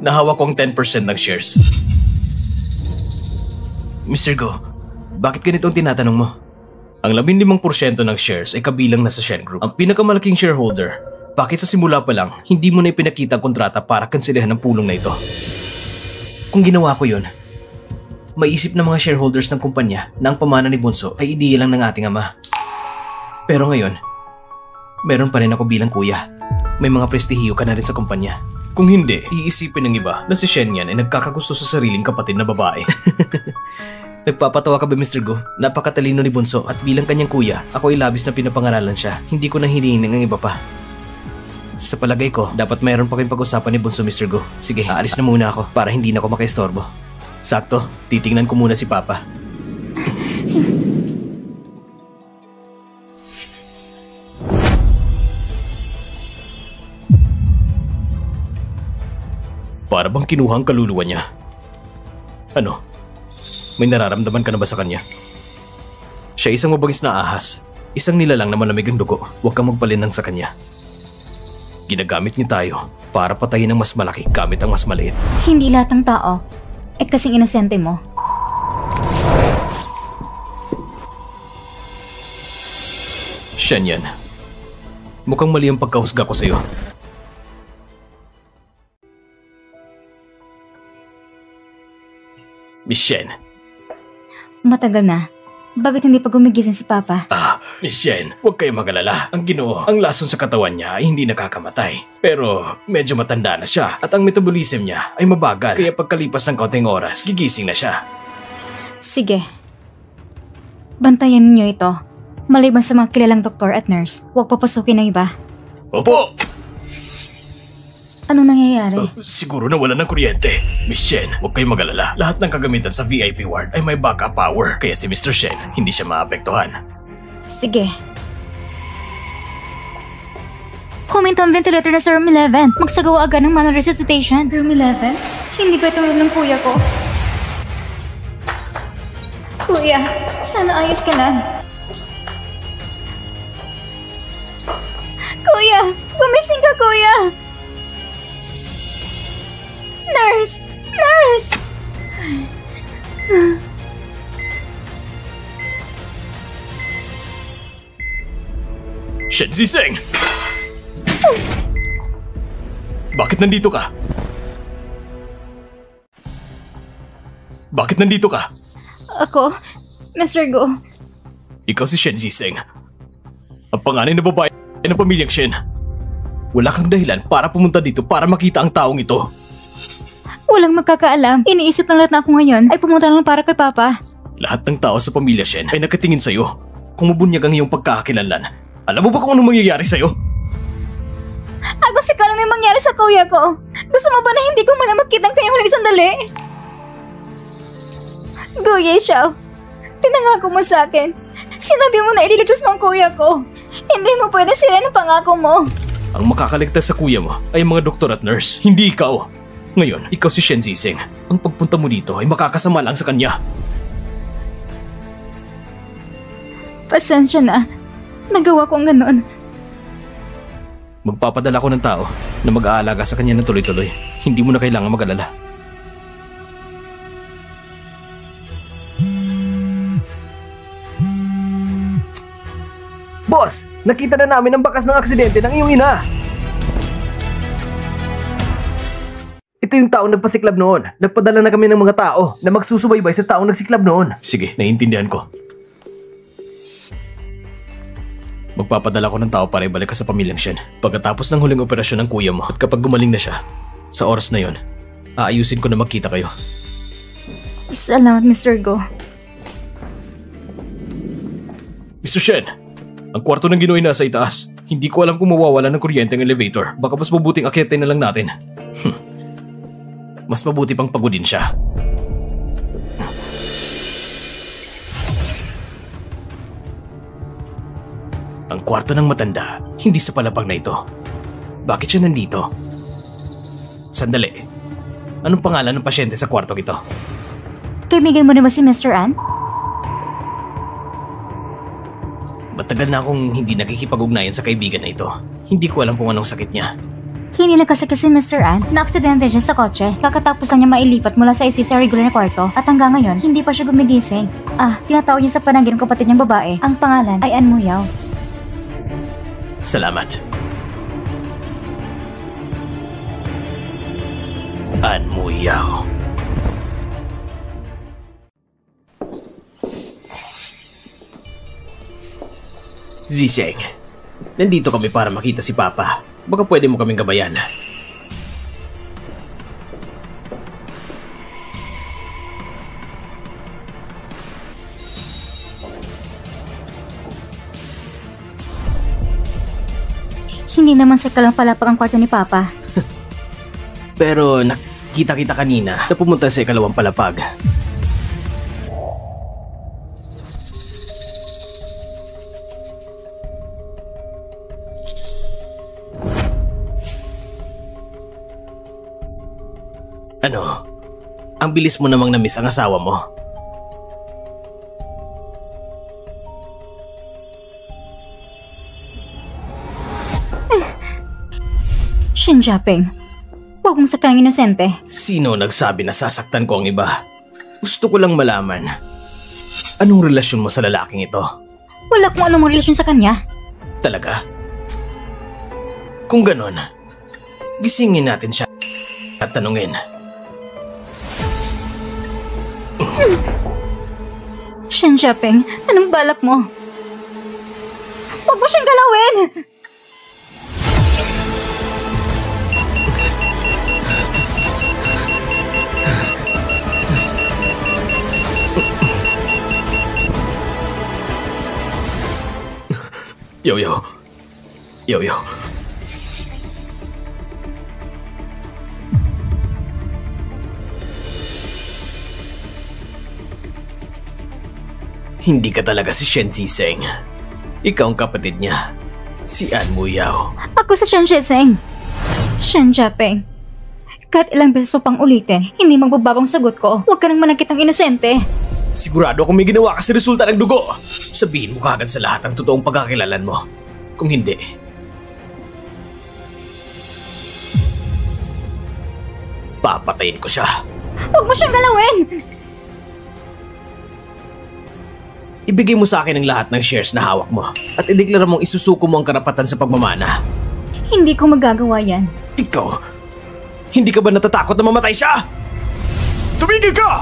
[SPEAKER 1] nahawak ko ang 10% ng shares. Mr. Go, bakit ganito ang tinatanong mo? Ang 15% ng shares ay kabilang na sa Shen Group. Ang pinakamalaking shareholder, bakit sa simula pa lang, hindi mo na ipinakita ang kontrata para kansilehan ang pulong na ito? Kung ginawa ko yun, maisip ng mga shareholders ng kumpanya na ang pamana ni Bunso ay ideya lang ng ating ama. Pero ngayon, meron pa rin ako bilang kuya. May mga prestihiyo ka na rin sa kumpanya. Kung hindi, iisipin ng iba na si Shen yan ay nagkakagusto sa sariling kapatid na babae. Nagpapatawa ka ba, Mr. Go? Napakatalino ni Bunso at bilang kanyang kuya, ako ay labis na pinapangaralan siya. Hindi ko na hinihiling ang iba pa. Sa palagay ko, dapat mayroon pa kayong pag-usapan ni Bunso, Mr. Go. Sige, aalis na muna ako para hindi na ako makaistorbo. Sakto, titingnan ko muna si Papa. Para bang kinuha ang kaluluwa niya? Ano? May nararamdaman ka na ba sa kanya? Siya isang mabangis na ahas. Isang nilalang na malamig ang dugo. Huwag kang magpalinang sa kanya. Ginagamit niya tayo para patayin ang mas malaki gamit ang mas maliit.
[SPEAKER 2] Hindi lahat ng tao ay kasing inosente mo.
[SPEAKER 1] Shen yan. Mukhang mali ang pagkahusga ko sa'yo. Miss Shen.
[SPEAKER 2] Matagal na. Bakit hindi pa gumigising si Papa?
[SPEAKER 1] Miss Shen, huwag kayong magalala. Ang Ginoo, ang lason sa katawan niya ay hindi nakakamatay. Pero medyo matanda na siya at ang metabolism niya ay mabagal. Kaya pagkalipas ng kaunting oras, gigising na siya.
[SPEAKER 2] Sige. Bantayan ninyo ito. Maliban sa mga kilalang doktor at nurse, huwag papasukin ng iba.
[SPEAKER 1] Opo!
[SPEAKER 2] Anong nangyayari?
[SPEAKER 1] Siguro nawala ng kuryente. Miss Shen, huwag kayong magalala. Lahat ng kagamitan sa VIP ward ay may backup power. Kaya si Mr. Shen, hindi siya maapektuhan.
[SPEAKER 2] Sige. Huminto ang ventilator na sa room 11. Magsagawa agad ng manual resuscitation. Room 11? Hindi ba ito room ng kuya ko? Kuya, sana ayos ka lang. Kuya! Gumising ka, kuya! Nurse! Nurse!
[SPEAKER 1] Shen Ziseng! Bakit nandito ka? Bakit nandito ka?
[SPEAKER 2] Ako, Mr. Go.
[SPEAKER 1] Ikaw si Shen Ziseng. Ang panganay na babae ng pamilyang Shen. Wala kang dahilan para pumunta dito para makita ang taong ito.
[SPEAKER 2] Walang magkakaalam. Iniisip ng lahat na ako ngayon ay pumunta lang para kay Papa.
[SPEAKER 1] Lahat ng tao sa pamilya Shen ay nakatingin sa'yo. Kung mabunyag ang iyong pagkakakilanlan, alam mo ba kung anong mangyayari sa'yo?
[SPEAKER 2] Agos ikaw lang may mangyari sa kuya ko. Gusto mo ba na hindi ko muna magkita ang kanyang huling sandali? Kuya Xiao, pinangako mo sa akin. Sinabi mo na ililigtas mo ang kuya ko. Hindi mo pwede sirain ang pangako mo.
[SPEAKER 1] Ang makakaligtas sa kuya mo ay mga doktor at nurse, hindi ikaw. Ngayon, ikaw si Shen Ziseng. Ang pagpunta mo dito ay makakasama lang sa kanya.
[SPEAKER 2] Pasensya na. Nagawa ko ang ganun.
[SPEAKER 1] Magpapadala ko ng tao na mag-aalaga sa kanya ng tuloy-tuloy. Hindi mo na kailangan mag-alala.
[SPEAKER 4] Boss, nakita na namin ang bakas ng aksidente ng iyong ina. Ito yung taong nagpasiklab noon. Nagpadala na kami ng mga tao na magsusubaybay sa taong nagsiklab noon.
[SPEAKER 1] Sige, naiintindihan ko. Magpapadala ko ng tao para ibalik ka sa pamilyang Shen. Pagkatapos ng huling operasyon ng kuya mo at kapag gumaling na siya, sa oras na yon, aayusin ko na magkita kayo.
[SPEAKER 2] Salamat, Mr. Go.
[SPEAKER 1] Mr. Shen, ang kwarto ng Ginoo ay nasa itaas. Hindi ko alam kung mawawala ng kuryente ang elevator. Baka mas mabuting akyatin na lang natin. Mas mabuti pang pagodin siya. Ang kwarto ng matanda, hindi sa palapag na ito. Bakit siya nandito? Sandali. Anong pangalan ng pasyente sa kwartong ito?
[SPEAKER 2] Kaibigan mo na ba si Mr. An?
[SPEAKER 1] Matagal na akong hindi nakikipag-ugnayan sa kaibigan na ito. Hindi ko alam kung anong sakit niya.
[SPEAKER 2] Hindi nagkasakit si Mr. An. Na-aksidente siya sa kotse. Kakatapos lang niya mailipat mula sa IC sa regular na kwarto. At hanggang ngayon, hindi pa siya gumigising. Tinatawag niya sa panaginip kapatid niyang babae. Ang pangalan ay An Muyao.
[SPEAKER 1] Salamat. An Muyao. Ziseng, nandito kami para makita si Papa. Baka pwede mo kaming gabayan.
[SPEAKER 2] Hindi naman sa kalang palapag ang kwarto ni Papa.
[SPEAKER 1] Pero nakita kita kanina na pumunta sa ikalawang palapag. Ano? Ang bilis mo namang na-miss ang asawa mo.
[SPEAKER 2] Shen Jiaping, huwag mong saktan ang inosente.
[SPEAKER 1] Sino nagsabi na sasaktan ko ang iba? Gusto ko lang malaman. Anong relasyon mo sa lalaking ito?
[SPEAKER 2] Wala kung anong relasyon sa kanya.
[SPEAKER 1] Talaga? Kung ganon, gisingin natin siya at tanungin.
[SPEAKER 2] Shen Jiaping, anong balak mo? Huwag mo siyang galawin!
[SPEAKER 1] Yo-yo. Yo-yo. Hindi ka talaga si Shen Ziseng. Ikaw ang kapatid niya, si An Muyao.
[SPEAKER 2] Ako sa Shen Ziseng. Shen Jiaping, kahit ilang beses mo pang ulitin, hindi magbabagong sagot ko. Huwag ka nang manakit ng inosente.
[SPEAKER 1] Sigurado akong may ginawa ka sa resulta ng dugo. Sabihin mo kaagad sa lahat ang totoong pagkakakilalan mo. Kung hindi, papatayin ko siya.
[SPEAKER 2] Huwag mo siyang galawin!
[SPEAKER 1] Ibigay mo sa akin ang lahat ng shares na hawak mo at ideklara mong isusuko mo ang karapatan sa pagmamana.
[SPEAKER 2] Hindi ko magagawa yan.
[SPEAKER 1] Ikaw, hindi ka ba natatakot na mamatay siya?
[SPEAKER 3] Tumigil ka!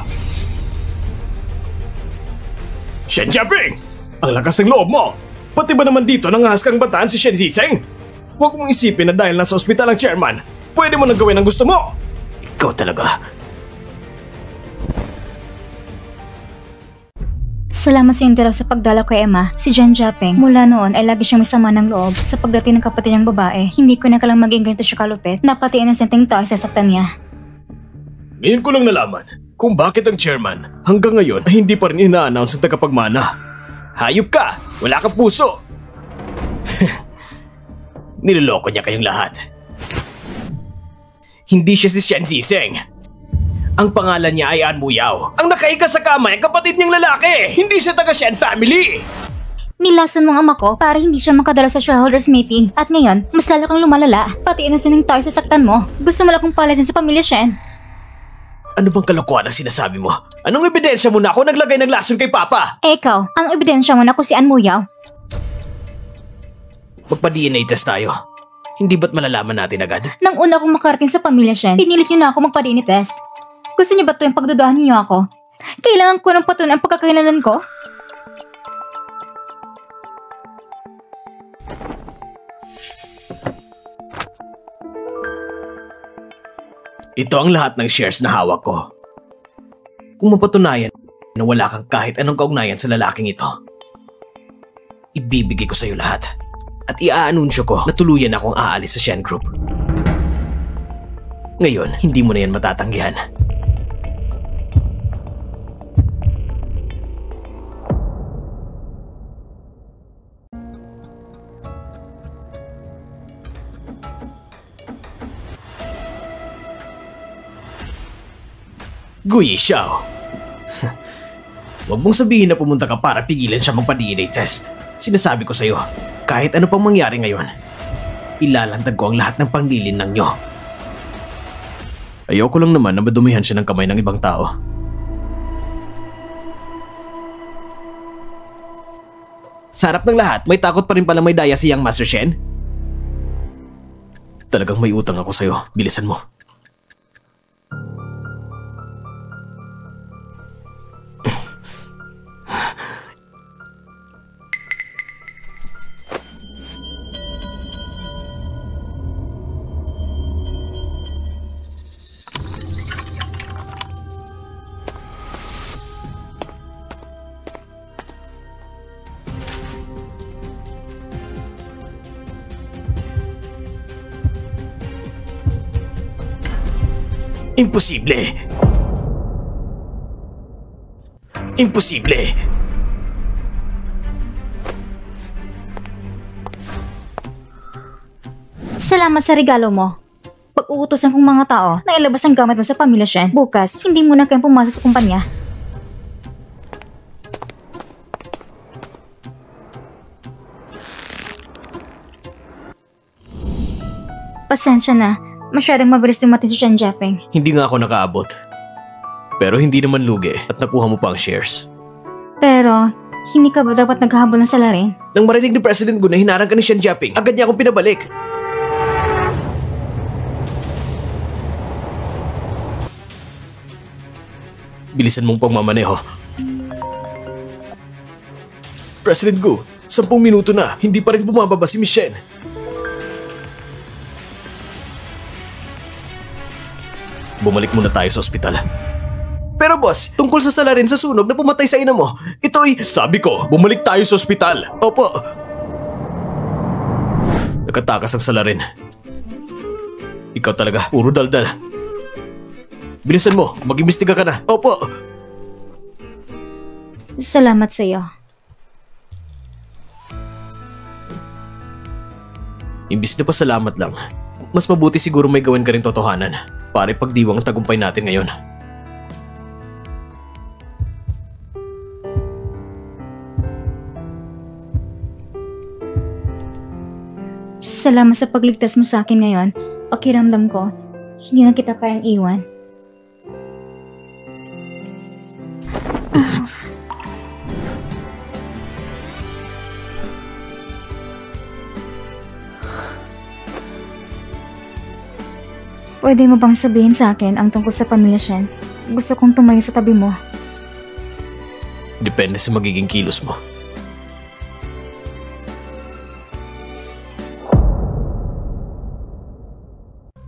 [SPEAKER 3] Shen Jiaping! Ang lakas ng loob mo! Pati ba naman dito nangahas kang bataan si Shen Ziseng? Huwag mong isipin na dahil nasa ospital ang chairman, pwede mo nang gawin ang gusto mo!
[SPEAKER 1] Ikaw talaga.
[SPEAKER 2] Salamat sa iyong dalaw sa pagdalaw kay Emma. Si Shen Jiaping, mula noon ay lagi siyang may sama ng loob sa pagdating ng kapatid niyang babae. Hindi ko na kalang maging ganito siya kalupit na pati inosenteng tao sasaktan niya.
[SPEAKER 3] Ngayon ko lang nalaman kung bakit ang chairman hanggang ngayon ay hindi pa rin ina-announce ang tagapagmana.
[SPEAKER 1] Hayop ka! Wala kang puso! Niloloko niya kayong lahat. Hindi siya si Shen Ziseng. Ang pangalan niya ay An Muyao. Ang nakahiga sa kama ay kapatid niyang lalaki. Hindi siya taga Shen family.
[SPEAKER 2] Nilasan mo ang ama ko para hindi siya makadala sa shareholders meeting. At ngayon, mas lalo kang lumalala. Pati inosenteng tao sasaktan mo. Gusto mo lang kong palasin sa pamilya Shen.
[SPEAKER 1] Ano bang kalokohan ang sinasabi mo? Anong ebidensya mo na ako naglagay ng lason kay Papa?
[SPEAKER 2] Ikaw, ang ebidensya mo na ako si An Muyao.
[SPEAKER 1] Magpa-DNA test tayo. Hindi ba't malalaman natin agad?
[SPEAKER 2] Nang una akong makarating sa pamilya Shen, pinilit niyo na ako magpa-DNA test. Gusto niyo ba ito yung pagdudahan niyo ako? Kailangan ko ng patunay ang pagkakailangan ko?
[SPEAKER 1] Ito ang lahat ng shares na hawak ko. Kung mapatunayan na wala kang kahit anong kaugnayan sa lalaking ito, ibibigay ko sa iyo lahat at iaanunsyo ko na tuluyan akong aalis sa Shen Group. Ngayon, hindi mo na yan matatanggihan. Guyi Xiao. Huwag mong sabihin na pumunta ka para pigilan siya magpa-DNA test. Sinasabi ko sa'yo, kahit ano pang mangyari ngayon, ilalantad ko ang lahat ng panglilin ng nyo.
[SPEAKER 3] Ayoko lang naman na madumihan siya ng kamay ng ibang tao.
[SPEAKER 1] Sa harap ng lahat, may takot pa rin pala may daya si Yang Master Shen?
[SPEAKER 3] Talagang may utang ako sa'yo. Bilisan mo.
[SPEAKER 1] Imposible! Imposible!
[SPEAKER 2] Salamat sa regalo mo. uutusan kong mga tao na ilabas ang gamit mo sa pamilya Shen. Bukas, hindi mo na kayong pumasok sa kumpanya. Pasensya na. Masyadong mabilis dumating si Shen Jiaping.
[SPEAKER 1] Hindi nga ako nakaabot. Pero hindi naman lugi at nakuha mo pa ang shares.
[SPEAKER 2] Pero, hindi ka ba dapat naghahabol ng salarin?
[SPEAKER 1] Nang marinig ni President Gu na hinarang ka ni Shen Jiaping, agad niya akong pinabalik. Bilisan mong pagmamaneho. President Gu, 10 minuto na, hindi pa rin bumababa si Miss Shen. Bumalik muna tayo sa ospital. Pero boss, tungkol sa salarin sa sunog na pumatay sa ina mo, ito'y... Sabi ko, bumalik tayo sa ospital. Opo. Nakatakas ang salarin. Ikaw talaga, puro daldal. Bilisan mo, mag-imbestiga ka na. Opo.
[SPEAKER 2] Salamat sa iyo.
[SPEAKER 1] Imbis na pasalamat lang, mas mabuti siguro may gawin ka rin totohanan para ipagdiwang ang tagumpay natin ngayon.
[SPEAKER 2] Salamat sa pagligtas mo sa akin ngayon. Pakiramdam ko, hindi na kita kayang iwan. Pwede mo bang sabihin sa akin ang tungkol sa pamilya Shen? Gusto kong tumayo sa tabi mo.
[SPEAKER 1] Depende sa magiging kilos mo.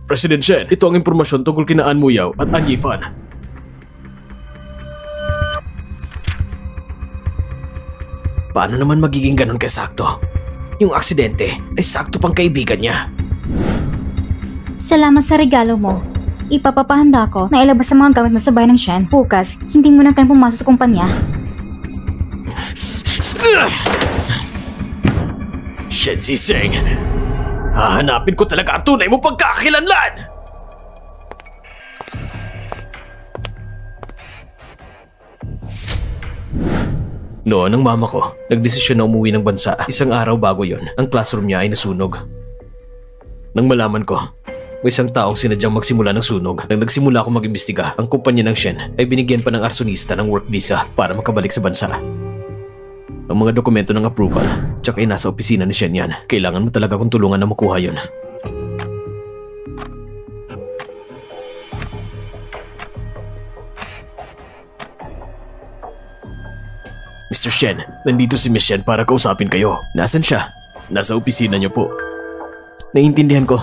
[SPEAKER 1] President Shen, ito ang impormasyon tungkol kina An Muyao at An Yifan. Paano naman magiging ganun kasakto? Yung aksidente ay sakto pang kaibigan niya.
[SPEAKER 2] Salamat sa regalo mo. Ipapapahanda ko na ilabas ang mga gamit mo sa bahay ng Shen. Bukas, hindi mo na kayang pumasok sa kumpanya.
[SPEAKER 3] Shen Ziseng, hahanapin ko talaga ang tunay mong pagkakakilanlan!
[SPEAKER 1] Noon ang mama ko, nagdesisyon na umuwi ng bansa. Isang araw bago yon, ang classroom niya ay nasunog. Nang malaman ko, may isang taong sinadyang magsimula ng sunog. Nang nagsimula akong mag-imbestiga, ang kumpanya ng Shen ay binigyan pa ng arsonista ng work visa para makabalik sa bansa. Ang mga dokumento ng approval, tsaka ay nasa opisina ni Shen yan. Kailangan mo talaga kong tulungan na makuha yun. Mr. Shen, nandito si Miss Shen para kausapin kayo. Nasaan siya? Nasa opisina niyo po. Naiintindihan ko.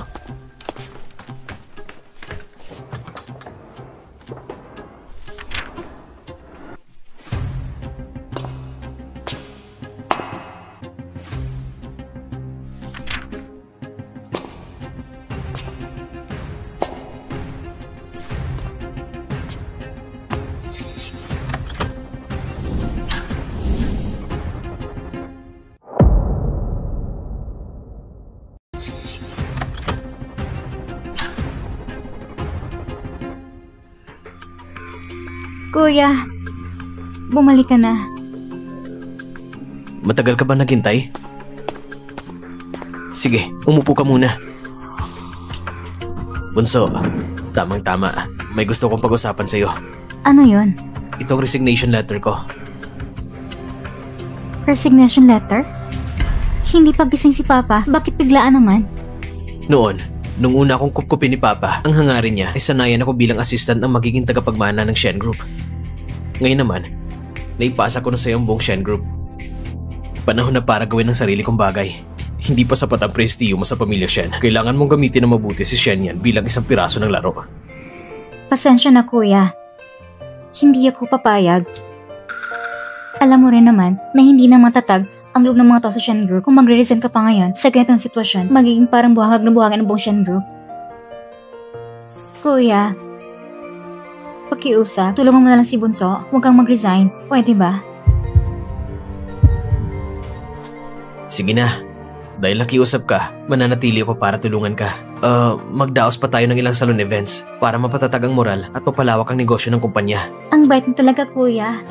[SPEAKER 2] Kuya, bumalik ka na.
[SPEAKER 1] Matagal ka ba naghintay? Sige, umupo ka muna. Bunso, tamang-tama. May gusto kong pag-usapan sa'yo.
[SPEAKER 2] Ano yon?
[SPEAKER 1] Itong resignation letter ko.
[SPEAKER 2] Resignation letter? Hindi pagising si Papa, bakit biglaan naman?
[SPEAKER 1] Noon, nung una akong kupkupin ni Papa, ang hangarin niya ay sanayan ako bilang assistant ang magiging tagapagmana ng Shen Group. Ngayon naman, naipasa ko na sa'yo ang buong Shen Group. Panahon na para gawin ang sarili kong bagay. Hindi pa sapat ang prestiyo mo sa pamilya Shen. Kailangan mong gamitin na mabuti si Shen yan bilang isang piraso ng laro.
[SPEAKER 2] Pasensya na kuya. Hindi ako papayag. Alam mo rin naman na hindi na matatag ang loob ng mga tao sa Shen Group. Kung magre-resign ka pa ngayon sa ganitong sitwasyon, magiging parang buhangag na buhangin ang buong Shen Group. Kuya, pakiusap, tulungan mo na lang si Bunso. Huwag kang mag-resign. Pwede ba?
[SPEAKER 1] Sige na. Dahil nakiusap ka, mananatili ako para tulungan ka. Magdaos pa tayo ng ilang salon events para mapatatag ang moral at mapalawak ang negosyo ng kumpanya.
[SPEAKER 2] Ang bait mo talaga, kuya.